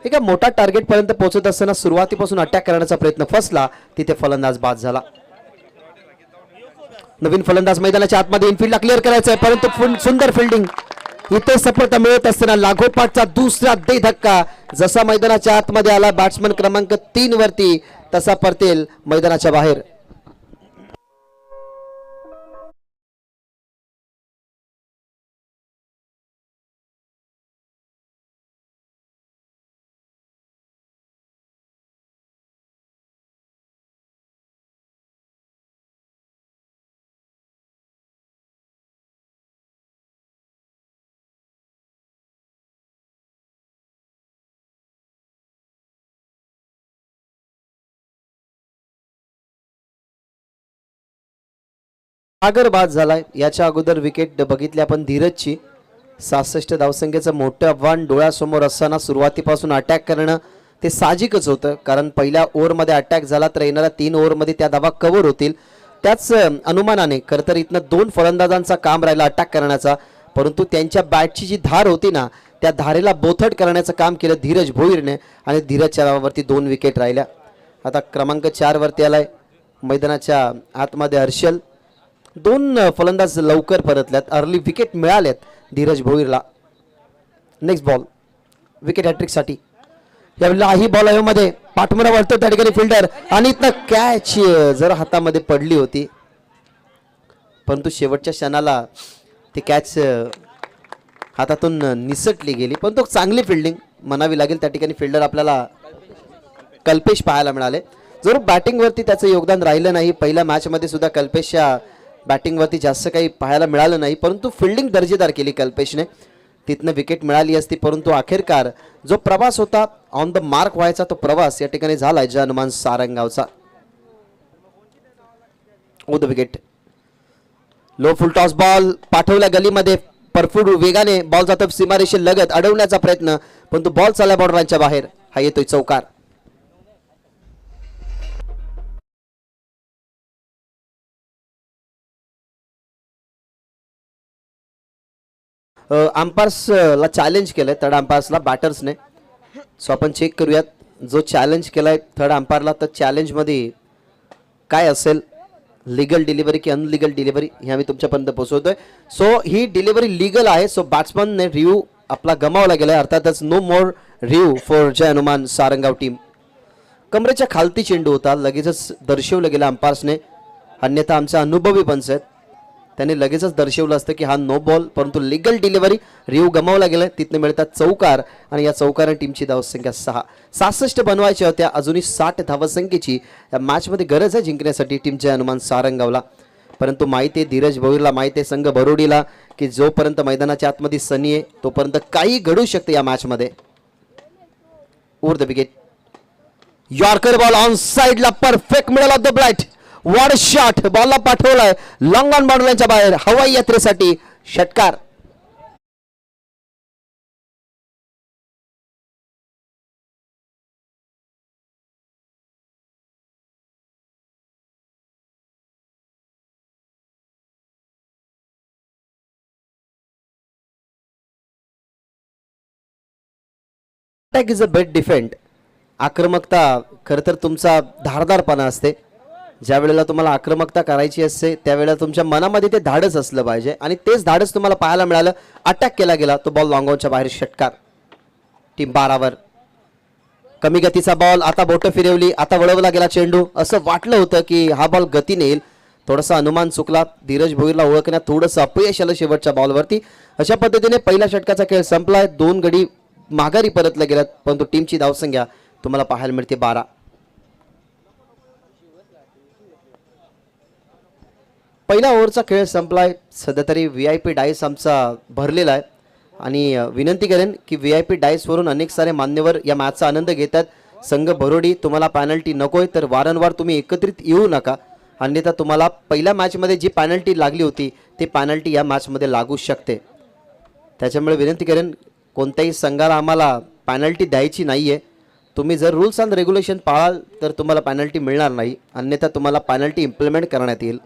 एका मोठा टार्गेट पर्यंत पोहोचत असताना सुरुवातीपासून अटॅक करण्याचा प्रयत्न फसला, तिथे फलंदाज बाद झाला. नवीन फलंदाज मैदानाच्या आतमध्ये इनफिल्डला क्लिअर करायचं आहे, परंतु सुंदर फिल्डिंग. इथे सफलता मिळत असताना लागोपाठचा दुसरा दे धक्का. जसा मैदानाच्या आतमध्ये आला बॅट्समन क्रमांक 3 वरती, तसा परतेल मैदानाच्या बाहेर. सागर बाद झालाय. याच्या अगोदर विकेट बघितली आपण धीरजची. 66 धावसंख्येचं मोठं आव्हान डोळ्यासमोर असताना सुरुवातीपासून अटॅक करणं ते साहजिकच होतं, कारण पहिल्या ओव्हरमध्ये अटॅक झाला तर येणाऱ्या 3 ओव्हरमध्ये त्या धावा कव्हर होतील. त्याच अनुमानाने खरं तर इथनं 2 फलंदाजांचा काम राहिला अटॅक करण्याचा, परंतु त्यांच्या बॅटची जी धार होती ना त्या धारेला बोथट करण्याचं काम केलं धीरज भोईरने आणि धीरजच्या नावावरती 2 विकेट राहिल्या. आता क्रमांक 4 वरती आलाय मैदानाच्या आतमध्ये हर्षल. 2 फलंदाज लवकर परतल्यात, अर्ली विकेट मिळाल्यात धीरज भोईरला. नेक्स्ट बॉल विकेट हॅट्रिकसाठी. यावेळेला ही बॉल हवेमध्ये पाठमोरा वळतो त्या ठिकाणी फिल्डर आणि इथनं कॅच जरा हातामध्ये पडली होती, परंतु शेवटच्या क्षणाला ती कॅच हातातून निसटली गेली. पण तो चांगली फिल्डिंग म्हणावी लागेल. त्या ठिकाणी फिल्डर आपल्याला कल्पेश पाहायला मिळाले. जरूर बॅटिंगवरती त्याचं योगदान राहिलं नाही. पहिल्या मॅचमध्ये सुद्धा कल्पेशच्या बॅटिंगवरती जास्त काही पाहायला मिळालं नाही, परंतु फिल्डिंग दर्जेदार केली कल्पेशने. तिथनं विकेट मिळाली असती, परंतु अखेरकार जो प्रवास होता ऑन द मार्क व्हायचा तो प्रवास या ठिकाणी झालाय जय हनुमान सारंगावचा. Over the wicket. Low full toss ball पाठवल्या गलीमध्ये. परफुड वेगाने बॉल जातो सीमारेषे लगत अडवण्याचा प्रयत्न, परंतु बॉल चालला बॉर्डरच्या बाहेर. हा येतोय चौकार. अंपायर्सला चॅलेंज केलंय थर्ड अंपायर्सला बॅटर्सने. सो आपण चेक करूयात जो चॅलेंज केलाय थर्ड अंपायरला, तर चॅलेंजमध्ये काय असेल, लीगल डिलिव्हरी की अनलिगल डिलिव्हरी हे आम्ही तुमच्यापर्यंत पोहोचवतोय. सो ही डिलिव्हरी लीगल आहे. सो बॅट्समनने रिव्ह्यू आपला गमावला गेलाय, अर्थातच no more review for Jai Hanuman Sarangaon team. कमरेच्या खालती चेंडू होता, लगेचच दर्शवलं गेलं अंपायर्सने, अन्यथा आमचा अनुभवी पंच आहेत त्याने लगेचच दर्शवलं असतं की हा नो बॉल, परंतु लिगल डिलिव्हरी, रिव्ह गमावला गेला. तिथनं मिळतात चौकार आणि या चौकाराने टीमची धावसंख्या 6. 66 बनवायच्या होत्या, अजूनही 60 धावसंख्येची या मॅचमध्ये गरज आहे जिंकण्यासाठी टीमचे अनुमान सारंगावला. परंतु माहिती आहे धीरज भोईरला, माहिती आहे संघ भरोडीला की जोपर्यंत मैदानाच्या आतमध्ये सनी आहे तोपर्यंत काही घडू शकते या मॅचमध्ये. Over the wicket, yorker ball on साइडला, perfect middle of the blade, वॉड शॉट, बॉलला पाठवलाय लॉंग ऑन बाउंड्रीच्या बाहेर, हवाई यात्रेसाठी षटकार. Attack is a best defend. आक्रमकता खरं तर तुमचा धारदारपणा असते. ज्या वेळेला तुम्हाला आक्रमकता करायची असते त्यावेळेला तुमच्या मनामध्ये ते धाडस असलं पाहिजे आणि तेच धाडस तुम्हाला पाहायला मिळालं. अटॅक केला गेला, तो बॉल लॉंगॉनच्या बाहेर, षटकार. टीम 12वर. कमी गतीचा बॉल, आता बोटं फिरवली, आता वळवला गेला चेंडू. असं वाटलं होतं की हा बॉल गतीने येईल, थोडासा अनुमान चुकला. धीरज भोईरला ओळखण्यात थोडंसं अपयश आलं शेवटच्या बॉलवरती. अशा पद्धतीने पहिल्या षटकाचा खेळ संपलाय. 2 गडी माघारी परतले गेल्यात, परंतु टीमची धावसंख्या तुम्हाला पाहायला मिळते 12. पहिला ओव्हरचा खेळ संपलाय. सध्या तरी VIP डाईस आमचा भरलेला आहे आणि विनंती करेन की VIP डाईसवरून अनेक सारे मान्यवर या मॅचचा आनंद घेतात. संघ भरोडी, तुम्हाला पॅनल्टी नकोय तर वारंवार तुम्ही एकत्रित येऊ नका, अन्यथा तुम्हाला पहिल्या मॅचमध्ये जी पॅनल्टी लागली होती ती पॅनल्टी या मॅचमध्ये लागू शकते. त्याच्यामुळे विनंती करेन, कोणत्याही संघाला आम्हाला पॅनल्टी द्यायची नाही आहे. तुम्ही जर रूल्स अँड रेग्युलेशन पाळाल तर तुम्हाला पॅनल्टी मिळणार नाही, अन्यथा तुम्हाला पॅनल्टी इम्प्लिमेंट करण्यात येईल.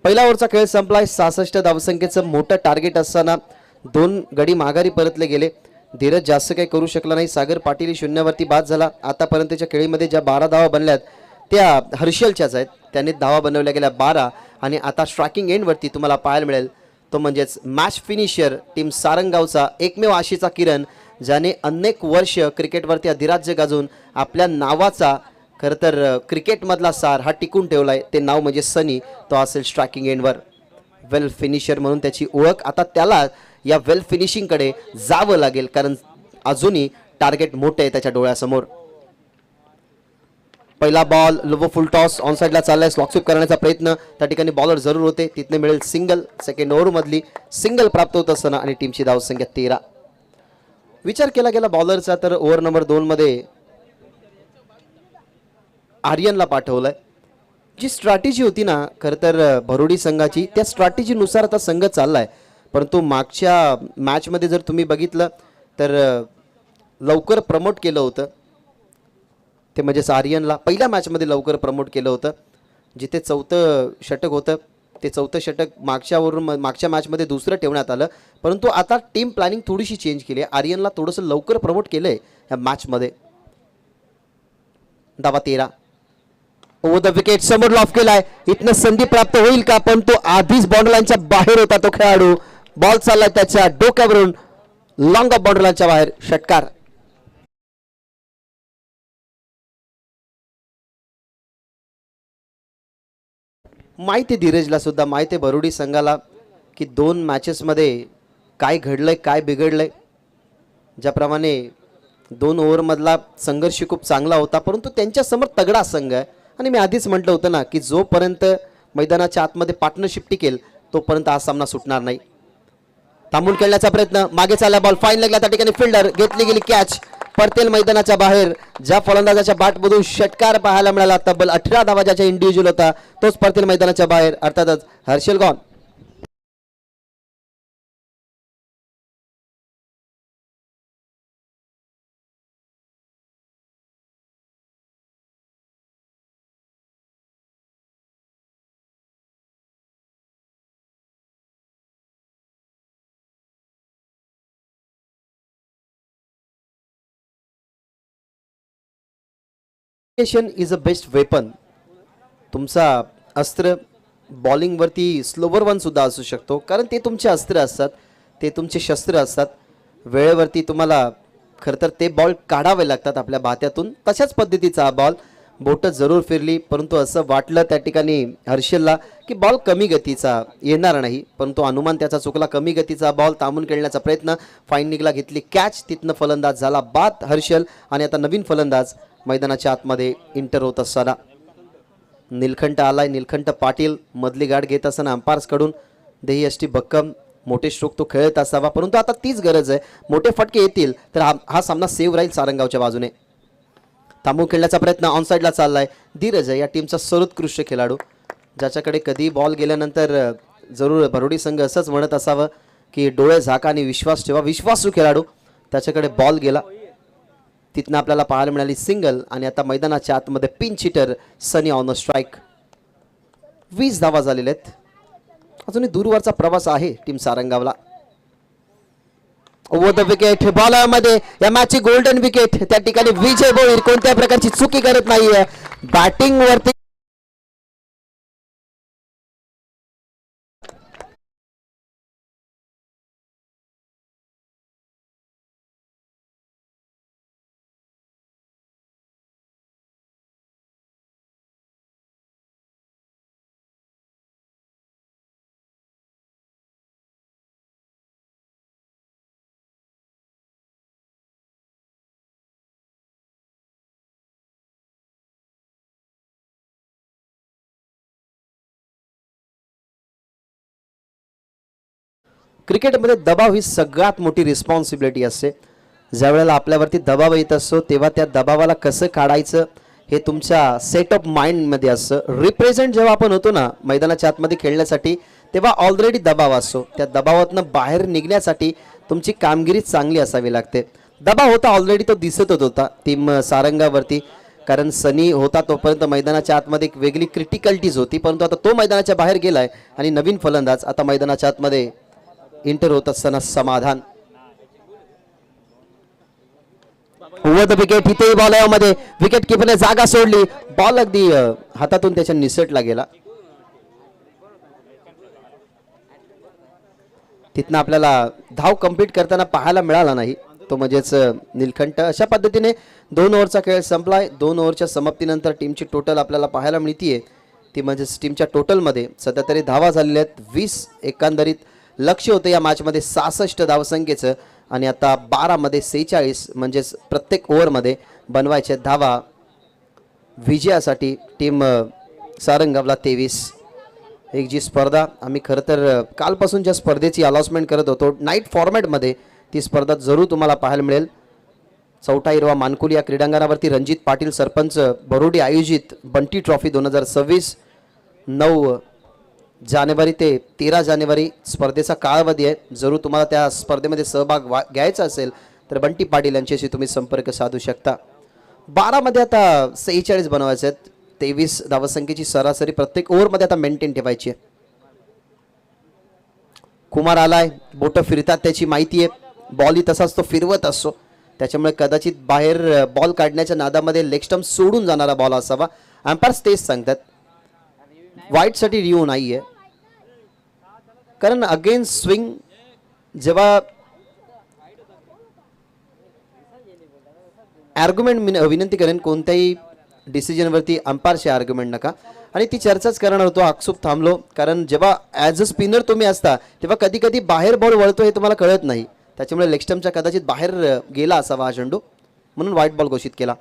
पहिला ओव्हरचा खेळ संपलाय. 66 धावसंख्येचं मोठं टार्गेट असताना 2 गडी माघारी परतले गेले. धीरज जास्त काही करू शकला नाही. सागर पाटील शून्यावरती बाद झाला. आतापर्यंतच्या खेळीमध्ये ज्या 12 धावा बनल्यात त्या हर्षलच्याच आहेत. त्यांनी धावा बनवल्या गेल्या 12 आणि आता स्ट्रायकिंग एंडवरती तुम्हाला पाहायला मिळेल तो म्हणजेच मॅच फिनिशर टीम सारंगावचा एकमेव आशीचा किरण, ज्याने अनेक वर्ष क्रिकेटवरती अधिराज्य गाजवून आपल्या नावाचा खरं तर क्रिकेटमधला सार हा टिकून ठेवलाय. ते नाव म्हणजे सनी. तो असेल स्ट्रायकिंग एंडवर वेल फिनिशर म्हणून त्याची ओळख. आता त्याला या वेल फिनिशिंगकडे जावं लागेल, कारण अजूनही टार्गेट मोठे आहे त्याच्या डोळ्यासमोर. पहिला ball low full toss on साइडला चाललाय. स्लॉकस्वीप करण्याचा प्रयत्न, त्या ठिकाणी बॉलर जरूर होते, तिथने मिळेल सिंगल. सेकंड ओव्हरमधली सिंगल प्राप्त होत असताना आणि टीमची धावसंख्या 13. विचार केला गेला बॉलरचा तर ओव्हर नंबर 2 मध्ये आर्यनला पाठवलंय. जी स्ट्रॅटेजी होती ना खरं तर भरोडी संघाची, त्या स्ट्रॅटेजीनुसार आता संघ चाललाय. परंतु मागच्या मॅचमध्ये जर तुम्ही बघितलं तर लवकर प्रमोट केलं होतं, ते म्हणजेच आर्यनला पहिल्या मॅचमध्ये लवकर प्रमोट केलं होतं. जिथे 4थं षटक होतं ते 4थं षटक मागच्या मॅचमध्ये दुसरं ठेवण्यात आलं. परंतु आता टीम प्लॅनिंग थोडीशी चेंज केली आहे. आर्यनला थोडंसं लवकर प्रमोट केलं आहे या मॅचमध्ये. धावा 13. ओव्हर द विकेट, समोर लॉफ केलाय. इथनं संधी प्राप्त होईल का, पण तो आधीच बाउंड्रीलाईनच्या बाहेर होता तो खेळाडू. बॉल चाललाय त्याच्या डोक्यावरून लॉंग ऑफ बाउंड्रीलाईनच्या बाहेर, षटकार. माहिती धीरजला सुद्धा, माहिती भरोडी संघाला की 2 मॅचेसमध्ये काय घडलंय काय बिघडलंय. ज्याप्रमाणे 2 ओव्हरमधला संघर्ष खूप चांगला होता, परंतु त्यांच्या समोर तगडा संघ आहे. आणि मी आधीच म्हटलं होतं ना की जोपर्यंत मैदानाच्या आतमध्ये पार्टनरशिप टिकेल तोपर्यंत हा सामना सुटणार नाही. थांबून खेळण्याचा प्रयत्न, मागे चालला बॉल, फाईन लागला, त्या ठिकाणी फिल्डर, घेतली गेली कॅच, परतेल मैदानाच्या बाहेर. ज्या फलंदाजाच्या बॅटमधून षटकार पाहायला मिळाला, तब्बल 18 धावा ज्याच्या इंडिव्हिज्युअल होता, तोच परतेल मैदानाच्या बाहेर, अर्थातच Harshal gone. Is a best weapon. तुमचा अस्त्र बॉलिंगवरती स्लोवर वन सुद्धा असू शकतो, कारण ते तुमचे अस्त्र असतात, ते तुमचे शस्त्र असतात. वेळेवरती तुम्हाला खरं तर ते बॉल काढावे लागतात आपल्या भात्यातून. तशाच पद्धतीचा हा बॉल बोट जरूर फिरली, परंतु असं वाटलं त्या ठिकाणी हर्षलला की बॉल कमी गतीचा येणार नाही, परंतु अनुमान त्याचा चुकला. कमी गतीचा बॉल थांबून खेळण्याचा प्रयत्न, फाईन निघला, घेतली कॅच, तिथनं फलंदाज झाला बाद हर्षल. आणि आता नवीन फलंदाज मैदानाच्या आतमध्ये इंटर होत असताना निलखंठ आलाय. निलखंठ पाटील मधली गाठ घेत असताना अंपायर्स कडून देही एस टी भक्कम, मोठे स्ट्रोक तो खेळत असावा, परंतु आता तीच गरज आहे. मोठे फटके येतील तर हा सामना सेव्ह राहील सारंगावच्या बाजूने. थांबून खेळण्याचा प्रयत्न ऑन साईडला चाललाय. धीरज आहे या टीमचा सर्वोत्कृष्ट खेळाडू, ज्याच्याकडे कधी बॉल गेल्यानंतर जरूर भरोडी संघ असंच म्हणत असावं की डोळे झाका आणि विश्वास ठेवा. विश्वासू खेळाडू, त्याच्याकडे बॉल गेला, तिथनं आपल्याला पाहायला मिळाली सिंगल. आणि आता मैदानाच्या आतमध्ये pinch hitter Sunny on the strike. 20 धावा झालेल्या आहेत. अजूनही दूरवरचा प्रवास आहे टीम सारंगावला. ओव्हर द विकेट बॉलमध्ये या मॅचची गोल्डन विकेट. त्या ठिकाणी विजय भोईर कोणत्या प्रकारची चुकी करत नाहीये बॅटिंग वरती. क्रिकेटमध्ये दबाव ही सगळ्यात मोठी रिस्पॉन्सिबिलिटी असते. ज्या वेळेला आपल्यावरती दबाव येत असतो तेव्हा त्या दबावाला कसं काढायचं हे तुमच्या सेट ऑफ माइंडमध्ये असतं. रिप्रेझेंट जेव्हा आपण होतो ना मैदानाच्या आतमध्ये खेळण्यासाठी, तेव्हा ऑलरेडी दबाव असतो. त्या दबावातनं बाहेर निघण्यासाठी तुमची कामगिरी चांगली असावी लागते. दबाव होता ऑलरेडी, तो दिसतच होता टीम सारंगावरती, कारण सनी होता तोपर्यंत मैदानाच्या आतमध्ये एक वेगळी क्रिटिकलिटीज होती, परंतु आता तो मैदानाच्या बाहेर गेलाय आणि नवीन फलंदाज आता मैदानाच्या आतमध्ये इंटर होत असताना समाधान. ओव्हर द विकेट, इथेही बॉल मध्ये विकेट किपरने जागा सोडली, बॉल अगदी हातातून त्याच्या निसटला गेला. तिथनं आपल्याला धाव कंप्लीट करताना पाहायला मिळाला नाही तो, म्हणजेच निलखंठ. अशा पद्धतीने 2 ओव्हरचा खेळ संपलाय. 2 ओव्हरच्या समाप्तीनंतर टीमची टोटल आपल्याला पाहायला मिळतीये ती म्हणजेच टीमच्या टोटलमध्ये सध्या तरी धावा झालेल्या आहेत 20. एकंदरीत लक्ष होतं या मॅचमध्ये 66 धावसंख्येचं, आणि आता 12 मध्ये 46, म्हणजेच प्रत्येक ओव्हरमध्ये बनवायचे धावा विजयासाठी. टीम सारंगावला 23. एक जी स्पर्धा आम्ही खरं तर कालपासून ज्या स्पर्धेची अनाउन्समेंट करत होतो नाईट फॉर्मॅटमध्ये, ती स्पर्धा जरूर तुम्हाला पाहायला मिळेल. चौथा हिरवा मानकुली या क्रीडांगणावरती रणजित पाटील सरपंच भरोडी आयोजित बंटी ट्रॉफी 2026. 9 जानेवारी ते 13 जानेवारी स्पर्धेचा कालावधी आहे. जरूर तुम्हाला त्या स्पर्धेमध्ये सहभाग घ्यायचा असेल तर बंटी पाटील यांच्याशी तुम्ही संपर्क साधू शकता. 12 मध्ये आता 46 बनवायचे आहेत. 23 धावसंख्येची सरासरी प्रत्येक ओव्हरमध्ये आता मेंटेन ठेवायची आहे. कुमार आलाय, बोट फिरतात त्याची माहिती आहे. बॉल ही तसाच तो फिरवत असतो, त्याच्यामुळे कदाचित बाहेर बॉल काढण्याच्या नादामध्ये लेग स्टंप सोडून जाणारा बॉल असावा. अंपायर्स तेच सांगतात. वाईटसाठी रिव्ह्यू नाही आहे, कारण अगेन्स्ट स्विंग जेव्हा आर्ग्युमेंट विनंती करेन कोणत्याही डिसिजनवरती अंपायरशी आर्ग्युमेंट नका. आणि ती चर्चाच करणार होतो, अकसूप थांबलो, कारण जेव्हा ॲज अ स्पिनर तुम्ही असता तेव्हा कधी कधी बाहेर बॉल वळतो हे तुम्हाला कळत नाही, त्याच्यामुळे लेग स्टंपच्या कदाचित बाहेर गेला असावा हा चेंडू, म्हणून व्हाईट बॉल घोषित केला.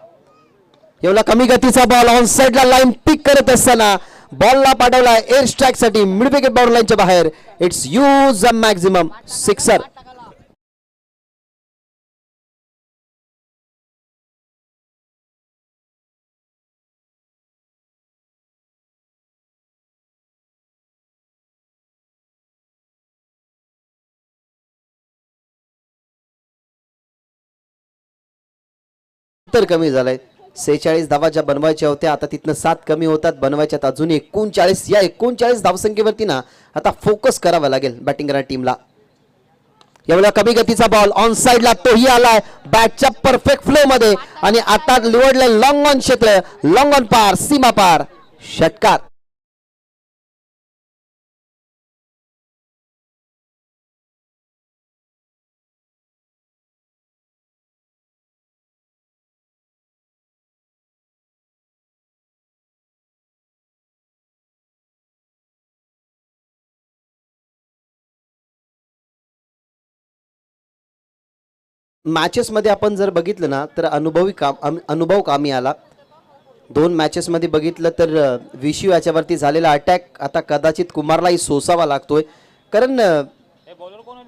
एवढा कमी गतीचा बॉल ऑन साइडला लाईन पिक करत असताना बॉलला पाठवला एअर स्ट्राईक साठी मिड विकेट बाउंड्री लाईनच्या बाहेर. It's use a maximum sixer. तर कमी झालाय. 46 धावा ज्या बनवायच्या होत्या आता तिथनं 7 कमी होतात, बनवायच्यात अजून 39. या 39 धावसंख्येवरती ना आता फोकस करावा लागेल बॅटिंग करणाऱ्या टीमला. एवढा कमी गतीचा बॉल ऑन साइडला तोही आलाय बॅटच्या परफेक्ट फ्लो मध्ये, आणि आता निवडले लॉंग ऑन क्षेत्र, लॉंग ऑन पार, सीमा पार षटकार. मॅचेसमध्ये आपण जर बघितलं ना तर अनुभव कामी आला. 2 मॅचेसमध्ये बघितलं तर विशू याच्यावरती झालेला अटॅक आता कदाचित कुमारलाही सोसावा लागतोय, कारण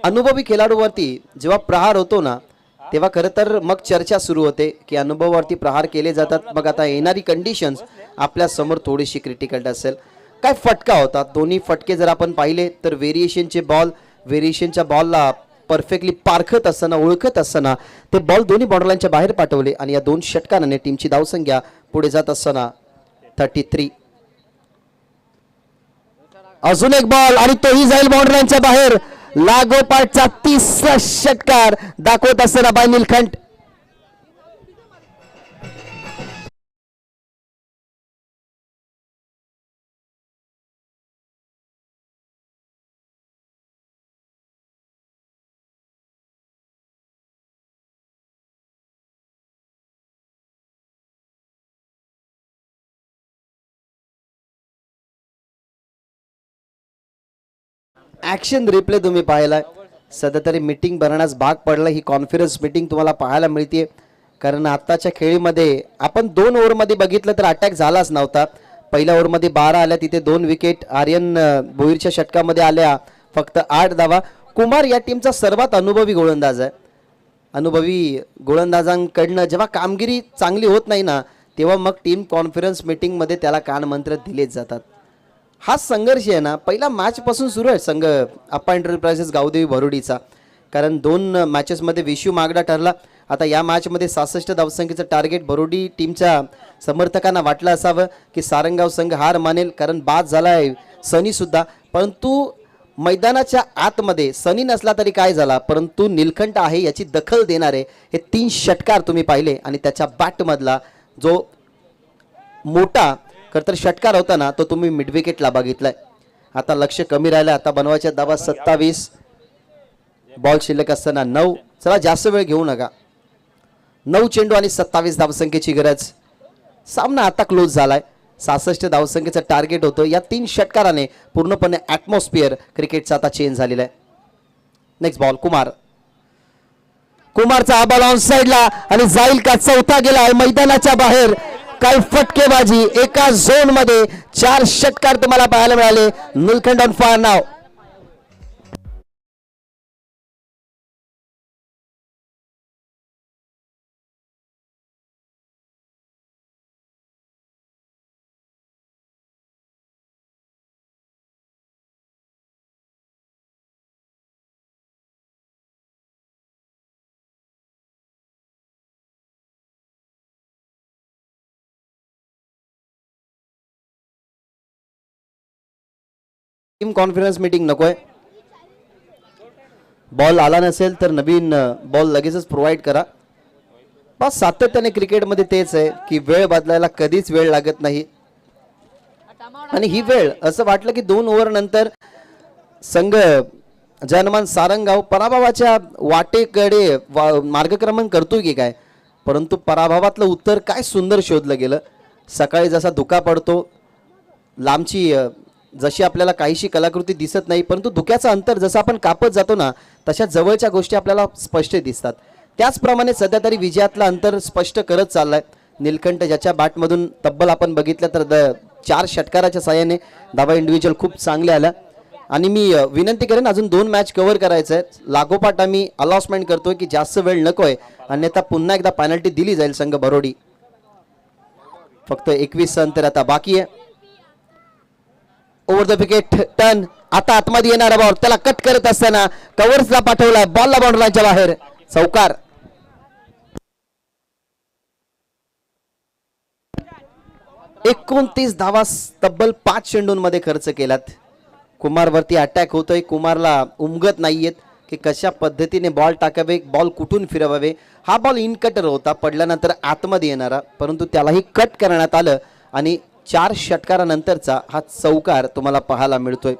अनुभवी खेळाडूवरती जेव्हा प्रहार होतो ना तेव्हा खरं तर मग चर्चा सुरू होते की अनुभवावरती प्रहार केले जातात. मग आता येणारी कंडिशन्स आपल्या समोर थोडीशी क्रिटिकल असेल. काय फटका होता, दोन्ही फटके जर आपण पाहिले तर व्हेरिएशनच्या बॉलला परफेक्टली पारखत असताना ओळखत असताना ते बॉल दोन्ही बॉर्डरलाईनच्या बाहेर पाठवले आणि या 2 षटकाराने टीमची धावसंख्या पुढे जात असताना 33. अजून एक बॉल आणि तोही जाईल बॉर्डरलाईनच्या बाहेर. लागोपाठचा 30रा षटकार दाखवत असताना बाय निलखंड. ॲक्शन रिप्ले तुम्ही पाहिलाय. सध्या तरी मीटिंग भरण्यास भाग पडलं. ही कॉन्फरन्स मीटिंग तुम्हाला पाहायला मिळते, कारण आत्ताच्या खेळीमध्ये आपण 2 ओव्हरमध्ये बघितलं तर अटॅक झालाच नव्हता. पहिल्या ओव्हरमध्ये 12 आल्या, तिथे 2 विकेट. आर्यन भोईरच्या षटकामध्ये आल्या फक्त 8 धावा. कुमार या टीमचा सर्वात अनुभवी गोलंदाज आहे. अनुभवी गोलंदाजांकडनं जेव्हा कामगिरी चांगली होत नाही ना तेव्हा मग टीम कॉन्फरन्स मीटिंगमध्ये त्याला कानमंत्र दिलेच जातात. हा संघर्ष आहे ना पहिला मॅचपासून सुरू आहे संघ अप्पा एंटरप्राइजेस गावदेवी भरोडीचा, कारण 2 मॅचेसमध्ये विशू मागडा ठरला. आता या मॅचमध्ये 66 धावसंख्येचं टार्गेट भरोडी टीमच्या समर्थकांना वाटलं असावं की सारंगाव संघ हार मानेल, कारण बाद झाला आहे सनीसुद्धा. परंतु मैदानाच्या आतमध्ये सनी नसला तरी काय झाला, परंतु निलखंठ आहे याची दखल देणारे हे 3 षटकार तुम्ही पाहिले आणि त्याच्या बॅटमधला जो मोठा खरं तर षटकार होता ना तो तुम्ही मिड विकेटला बघितलाय. आता लक्ष कमी राहिलं. आता बनवायच्या धावा 27, बॉल शिल्लक असताना 9. चला जास्त वेळ घेऊ नका. 9 चेंडू आणि 27 धावसंख्येची गरज. सामना आता क्लोज झालाय. 66 धावसंख्येचं टार्गेट होतं. या 3 षटकाराने पूर्णपणे ॲटमॉस्फिअर क्रिकेटचा आता चेंज झालेला आहे. नेक्स्ट बॉल कुमारचा हा बॉल ऑन साइडला आणि जाईल का? चौथा गेला मैदानाच्या बाहेर. काय फटकेबाजी. एका झोन मध्ये 4 षटकार तुम्हाला पाहायला मिळाले. निलखंड ऑन फायर नाव. टीम कॉन्फरन्स मीटिंग नकोय. बॉल आला नसेल तर नवीन बॉल लगेचच प्रोव्हाइड करा. बस सातत्याने क्रिकेटमध्ये तेच आहे की वेळ बदलायला कधीच वेळ लागत नाही. आणि ही वेळ असं वाटलं की 2 ओव्हर नंतर संघ जनमान सारंगाव पराभवाच्या वाटेकडे मार्गक्रमण करतोय की काय, परंतु पराभवातलं उत्तर काय सुंदर शोधलं गेलं. सकाळी जसा धुका पडतो लांबची जशी आपल्याला काहीशी कलाकृती दिसत नाही, परंतु धुक्याचं अंतर जसं आपण कापत जातो ना तशा जवळच्या गोष्टी आपल्याला स्पष्ट दिसतात. त्याचप्रमाणे सध्या तरी विजयातलं अंतर स्पष्ट करत चाललाय निलकंठ, ज्याच्या बॅटमधून तब्बल आपण बघितलं तर 4 षटकाराच्या साहाय्याने धावा इंडिव्हिज्युअल खूप चांगले आल्या. आणि मी विनंती करेन अजून 2 मॅच कव्हर करायचं आहे. लागोपाठ आम्ही अलाउन्समेंट करतोय की जास्त वेळ नकोय, अन्यथा पुन्हा एकदा पेनल्टी दिली जाईल संघ भरोडी. फक्त 21 अंतर आता बाकी आहे. Over the wicket turn. आता आतमध्ये येणारा बॉल त्याला कट करत असताना कव्हर्सला पाठवला, बॉलला बाउंड्रीच्या बाहेर. चौकार. एकोणतीस धावा तब्बल 5 चेंडूंमध्ये खर्च केलात. कुमारवरती अटॅक होतोय. कुमारला उमगत नाहीयेत की कशा पद्धतीने बॉल टाकावे, बॉल कुठून फिरवावे. हा बॉल इन कटर होता, पडल्यानंतर आतमध्ये येणारा, परंतु त्यालाही कट करण्यात आलं आणि 4 षटकारानंतरचा हा चौकार तुम्हाला पाहायला मिळतोय.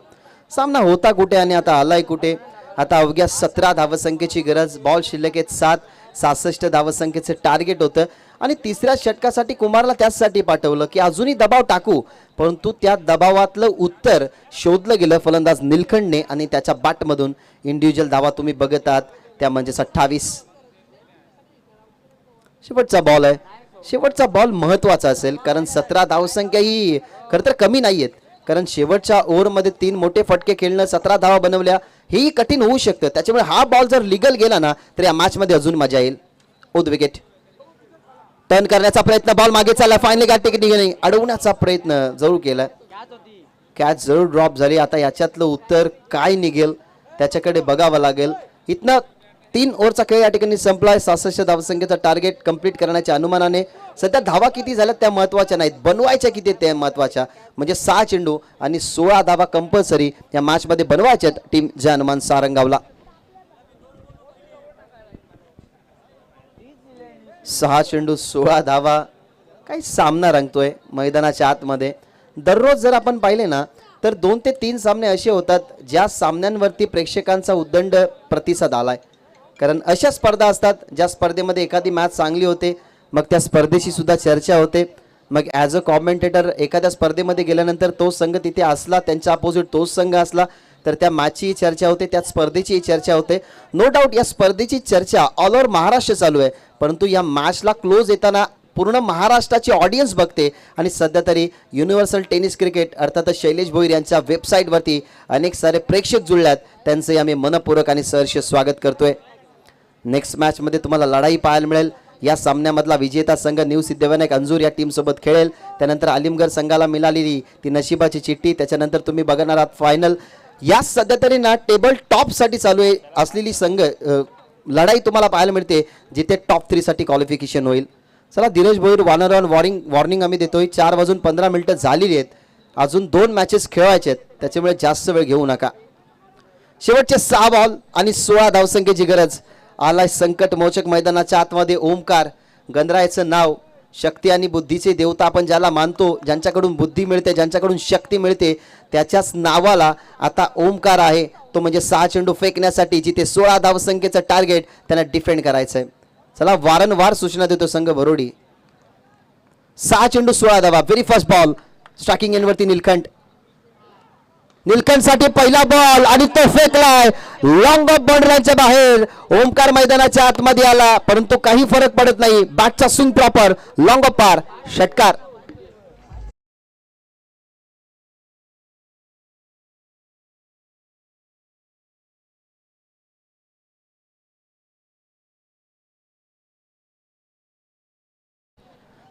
सामना होता कुठे आणि आता आलाय कुठे. आता अवघ्या 17 धावसंख्येची गरज. बॉल शिल्लक आहेत 7. 66 धावसंख्येचं टार्गेट होतं आणि तिसऱ्या षटकासाठी कुमारला त्याचसाठी पाठवलं की अजूनही दबाव टाकू, परंतु त्या दबावातलं उत्तर शोधलं गेलं फलंदाज निलखंडने आणि त्याच्या बॅटमधून इंडिव्हिज्युअल धावा तुम्ही बघत आहात त्या म्हणजे 28. शेवटचा बॉल आहे. शेवटचा बॉल महत्वाचा असेल कारण 17 धावसंख्या ही खरं तर कमी नाही आहेत. कारण शेवटच्या ओव्हरमध्ये 3 मोठे फटके खेळणं 17 धावा बनवल्या हेही कठीण होऊ शकतं. त्याच्यामुळे हा बॉल जर लिगल गेला ना तर या मॅचमध्ये अजून मजा येईल. ओद विकेट टर्न करण्याचा प्रयत्न, बॉल मागे चालला, फायनली गाठ टेक्निकली अडवण्याचा प्रयत्न जरूर केला. कॅच जरूर ड्रॉप झाली. आता याच्यातलं उत्तर काय निघेल त्याच्याकडे बघावं लागेल. इथनं 3 ओव्हरचा खेळ या ठिकाणी संपलाय. 66 धावसंख्येचा टार्गेट कंप्लीट करण्याच्या अनुमानाने सध्या धावा किती झाल्या त्या महत्वाच्या नाहीत, बनवायच्या किती त्या महत्वाच्या. म्हणजे 6 चेंडू आणि 16 धावा कंपल्सरी या मॅच मध्ये बनवायच्या टीम जे हनुमान सारंगावला. 6 चेंडू 16 धावा, काही सामना रंगतोय मैदानाच्या आतमध्ये. दररोज जर आपण पाहिले ना तर 2 ते 3 सामने असे होतात ज्या सामन्यांवरती प्रेक्षकांचा उद्दंड प्रतिसाद आलाय. कारण अशा स्पर्धा असतात ज्या स्पर्धेमध्ये एखादी मॅच चांगली होते, मग त्या स्पर्धेची सुद्धा चर्चा होते. मग ॲज अ कॉमेंटेटर एखाद्या स्पर्धेमध्ये गेल्यानंतर तो संघ तिथे असला, त्यांच्या अपोजिट तोच संघ असला तर त्या मॅचची चर्चा होते, त्या स्पर्धेची चर्चा होते. नो डाऊट या स्पर्धेची चर्चा ऑल ओव्हर महाराष्ट्र चालू आहे. परंतु या मॅचला क्लोज येताना पूर्ण महाराष्ट्राची ऑडियन्स बघते. आणि सध्या तरी युनिव्हर्सल टेनिस क्रिकेट अर्थातच शैलेश भोईर यांच्या वेबसाईटवरती अनेक सारे प्रेक्षक जुळल्यात. त्यांचे आम्ही मनपूर्वक आणि सहर्ष स्वागत करतोय. नेक्स्ट मॅचमध्ये तुम्हाला लढाई पाहायला मिळेल. या सामन्यामधला विजेता संघ न्यू सिद्धिविनायक अंजूर या टीमसोबत खेळेल. त्यानंतर अलिमगड संघाला मिळालेली ती नशिबाची चिठ्ठी. त्याच्यानंतर तुम्ही बघणार आहात फायनल. या सध्या तरी ना टेबल टॉपसाठी चालू आहे असलेली संघ लढाई तुम्हाला पाहायला मिळते जिथे टॉप 3 साठी क्वालिफिकेशन होईल. चला Dheeraj Bhoir Warner on warning आम्ही देतोय. 4:15 झालेली आहेत. अजून 2 मॅचेस खेळवायचे आहेत, त्याच्यामुळे जास्त वेळ घेऊ नका. शेवटचे 6 बॉल आणि 16 धावसंख्येची गरज. आलाय संकट मोचक मैदानाच्या आतमध्ये ओमकार. गणरायाचं नाव शक्ती आणि बुद्धीचे देवता आपण ज्याला मानतो, ज्यांच्याकडून बुद्धी मिळते, ज्यांच्याकडून शक्ती मिळते, त्याच्याच नावाला आता ओमकार आहे. तो म्हणजे 6 चेंडू फेकण्यासाठी जिथे 16 धावसंख्येचं टार्गेट त्यांना डिफेंड करायचं आहे. चला वारंवार सूचना देतो संघ भरोडी. 6 चेंडू 16 धावा. व्हेरी फर्स्ट बॉल स्ट्रायकिंग एंडवरती निलखंड. निलखंडसाठी पहिला बॉल आणि तो फेकलाय लॉंग ऑफ बाउंड्रीच्या बाहेर. ओमकार मैदानाच्या आतमध्ये आला परंतु काही फरक पडत नाही. बॅटचा स्विंग प्रॉपर, लॉंग ऑफ पार, षटकार.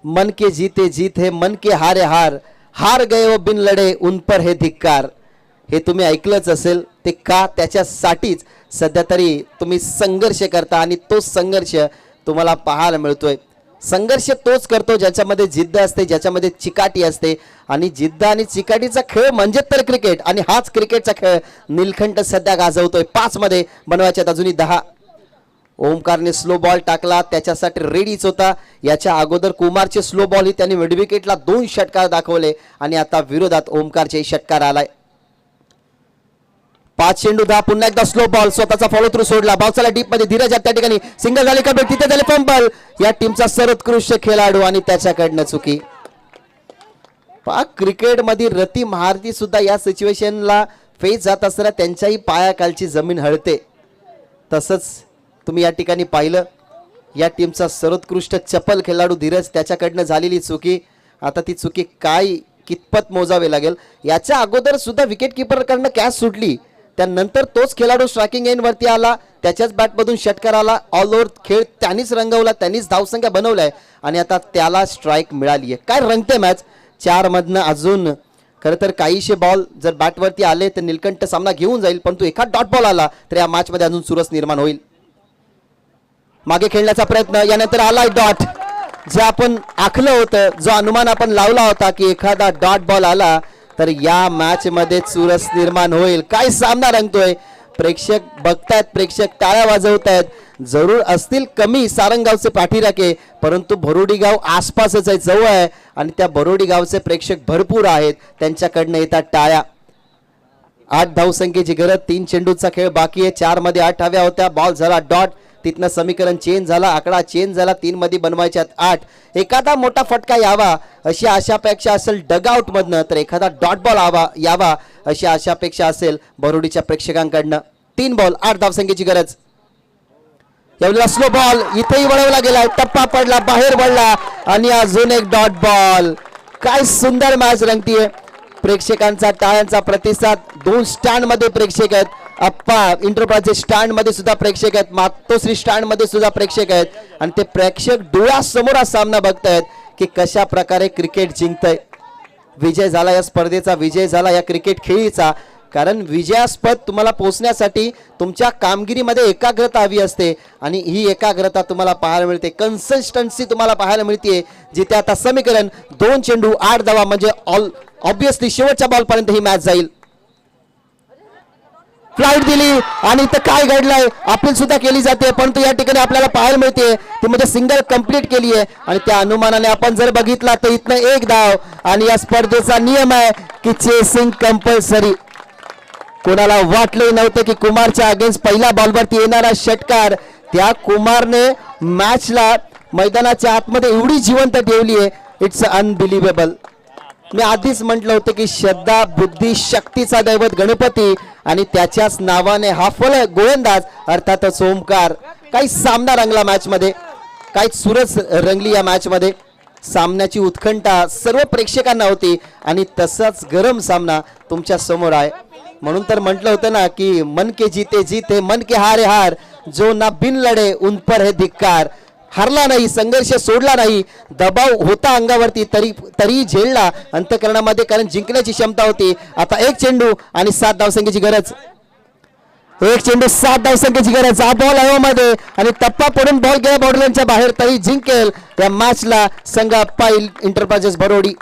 मन के जीते जीत है, मन के हारे हार, हार गए वो बिन लढे उन पर है धिक्कार. हे तुम्ही ऐकलंच असेल. ते का त्याच्यासाठीच सध्या तरी तुम्ही संघर्ष करता आणि तो संघर्ष तुम्हाला पाहायला मिळतोय. संघर्ष तोच करतो ज्याच्यामध्ये जिद्द असते, ज्याच्यामध्ये चिकाटी असते. आणि जिद्द आणि चिकाटीचा खेळ म्हणजे तर क्रिकेट, आणि हाच क्रिकेटचा खेळ निलखंड सध्या गाजवतोय. 5 मध्ये बनवायच्यात अजूनही 10. ओमकारने स्लो बॉल टाकला, त्याच्यासाठी रेडीच होता. याच्या अगोदर कुमारचे स्लो बॉल ही त्यांनी मिड विकेटला 2 षटकार दाखवले आणि आता विरोधात ओमकारचे षटकार आलाय. 5 चेंडू 10. पुन्हा एकदा स्लो बॉल, स्वतःचा फॉलो थ्रू सोडला. बॉल चला डीप मध्ये. धीरज त्या ठिकाणी सिंगल झाले का, तिथे झाले फंबल. या टीमचा सर्वोत्कृष्ट खेळाडू आणि त्याच्याकडनं चुकी. क्रिकेट मध्ये रती महारथी सुद्धा या सिच्युएशनला फेस जात असताना त्यांच्याही पायाखालची जमीन हळते. तसंच तुम्ही या ठिकाणी पाहिलं. या टीमचा सर्वोत्कृष्ट चपल खेळाडू धीरज त्याच्याकडनं झालेली चुकी. आता ती चुकी काय कितपत मोजावे लागेल. याच्या अगोदर सुद्धा विकेट किपरकडनं कॅच सुटली, त्यानंतर तोच खेळाडू स्ट्रायकिंग एंडवरती आला, त्याच्याच बॅटमधून षटकार आला. ऑल ओव्हर खेळ त्यांनीच रंगवला, त्यांनीच धावसंख्या बनवलाय आणि आता त्याला स्ट्राईक मिळाली आहे. काय रंगते मॅच. 4 मधनं अजून खरं तर काहीशे बॉल जर बॅटवरती आले तर निलकंठ सामना घेऊन जाईल, परंतु एखाद डॉट बॉल आला तर या मॅचमध्ये अजून चुरस निर्माण होईल. मागे खेळण्याचा प्रयत्न, यानंतर आलाय डॉट. जे आपण आखलं होतं, जो अनुमान आपण लावला होता की एखादा डॉट बॉल आला तर या मॅच मध्ये चुरस निर्माण होईल. काय सामना रंगतोय. प्रेक्षक बघतायत, प्रेक्षक टाळ्या वाजवतायत. जरूर असतील कमी सारंगावचे पाठीराखे, परंतु भरोडी गाव आसपासच आहे, जवळ आहे आणि त्या भरोडी गावचे प्रेक्षक भरपूर आहेत. त्यांच्याकडनं येतात टाळ्या. 8 धावसंख्येची गरज. 3 चेंडूचा खेळ बाकी आहे. 4 मध्ये 8 हव्या होत्या. बॉल झाला डॉट. तिथनं समीकरण चेंज झाला, आकडा चेंज झाला. 3 मध्ये बनवायच्यात 8. एखादा मोठा फटका यावा अशी आशापेक्षा असेल डगआउट मधनं, तर एखादा डॉट बॉल यावा अशी आशापेक्षा असेल भरोडीच्या प्रेक्षकांकडनं. 3 बॉल 8 धावसंख्येची गरज. यावेळेला स्लो बॉल इथेही वळवला गेला, टप्पा पडला, बाहेर पडला आणि अजून एक डॉट बॉल. काय सुंदर मॅच रंगतीये. प्रेक्षकांचा टाळ्यांचा प्रतिसाद. 2 स्टँड मध्ये प्रेक्षक आहेत. अप्पा इंटरप्राइजेस स्टँड मध्ये सुद्धा प्रेक्षक आहेत, मातोश्री स्टँड मध्ये सुद्धा प्रेक्षक आहेत आणि ते प्रेक्षक डोळ्यासमोर हा सामना बघतायत की कशा प्रकारे क्रिकेट जिंकतंय. विजय झाला या स्पर्धेचा, विजय झाला या क्रिकेट खेळीचा. कारण विजयास्पद तुम्हाला पोहोचण्यासाठी तुमच्या कामगिरीमध्ये एकाग्रता हवी असते आणि ही एकाग्रता तुम्हाला पाहायला मिळते. कन्सिस्टन्सी तुम्हाला पाहायला मिळते, जिथे आता समीकरण 2 चेंडू 8 धावा म्हणजे ऑब्विसली शेवटच्या बॉलपर्यंत ही मॅच जाईल. फ्लाईट दिली आणि इथं काय घडलंय अपील सुद्धा केली जाते, परंतु या ठिकाणी आपल्याला पाहायला मिळते ती म्हणजे सिंगल कंप्लीट केली आहे आणि त्या अनुमानाने आपण जर बघितला तर इथनं 1 धाव. आणि या स्पर्धेचा नियम आहे की चेसिंग कंपल्सरी. कोणाला वाटले नव्हते की कुमारच्या अगेन्स्ट पहिल्या बॉलवरती येणारा षटकार, त्या कुमारने मॅचला मैदानाच्या आतमध्ये एवढी जिवंत ठेवली आहे. It's unbelievable. मी आधीच म्हटलं होतं की श्रद्धा बुद्धी शक्तीचा दैवत गणपती आणि त्याच्याच नावाने हा फल गोलंदाज अर्थातच ओमकार. काही सामना रंगला मॅच मध्ये, काही सुरस रंगली या मॅच मध्ये. सामन्याची उत्कंठा सर्व प्रेक्षकांना होती आणि तसाच गरम सामना तुमच्या समोर आहे. म्हणून तर म्हटलं होतं ना की मन के जीते जीते मन के हारे हार, जो ना बिन लढे उन पर है धिक्कार. हरला नाही, संघर्ष सोडला नाही, दबाव होता अंगावरती तरी झेलला अंतकरणामध्ये, कारण जिंकण्याची क्षमता होती. आता 1 चेंडू आणि 7 धावसंख्येची गरज. 1 चेंडू 7 धावसंख्येची गरज. हा बॉल हवेमध्ये आणि टप्पा पडून बॉल गेला बॉर्डरलाईनच्या बाहेर, तरी जिंकेल या मॅचला संघ अप्पा इंटरप्राइजेस भरोडी.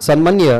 सन्माननीय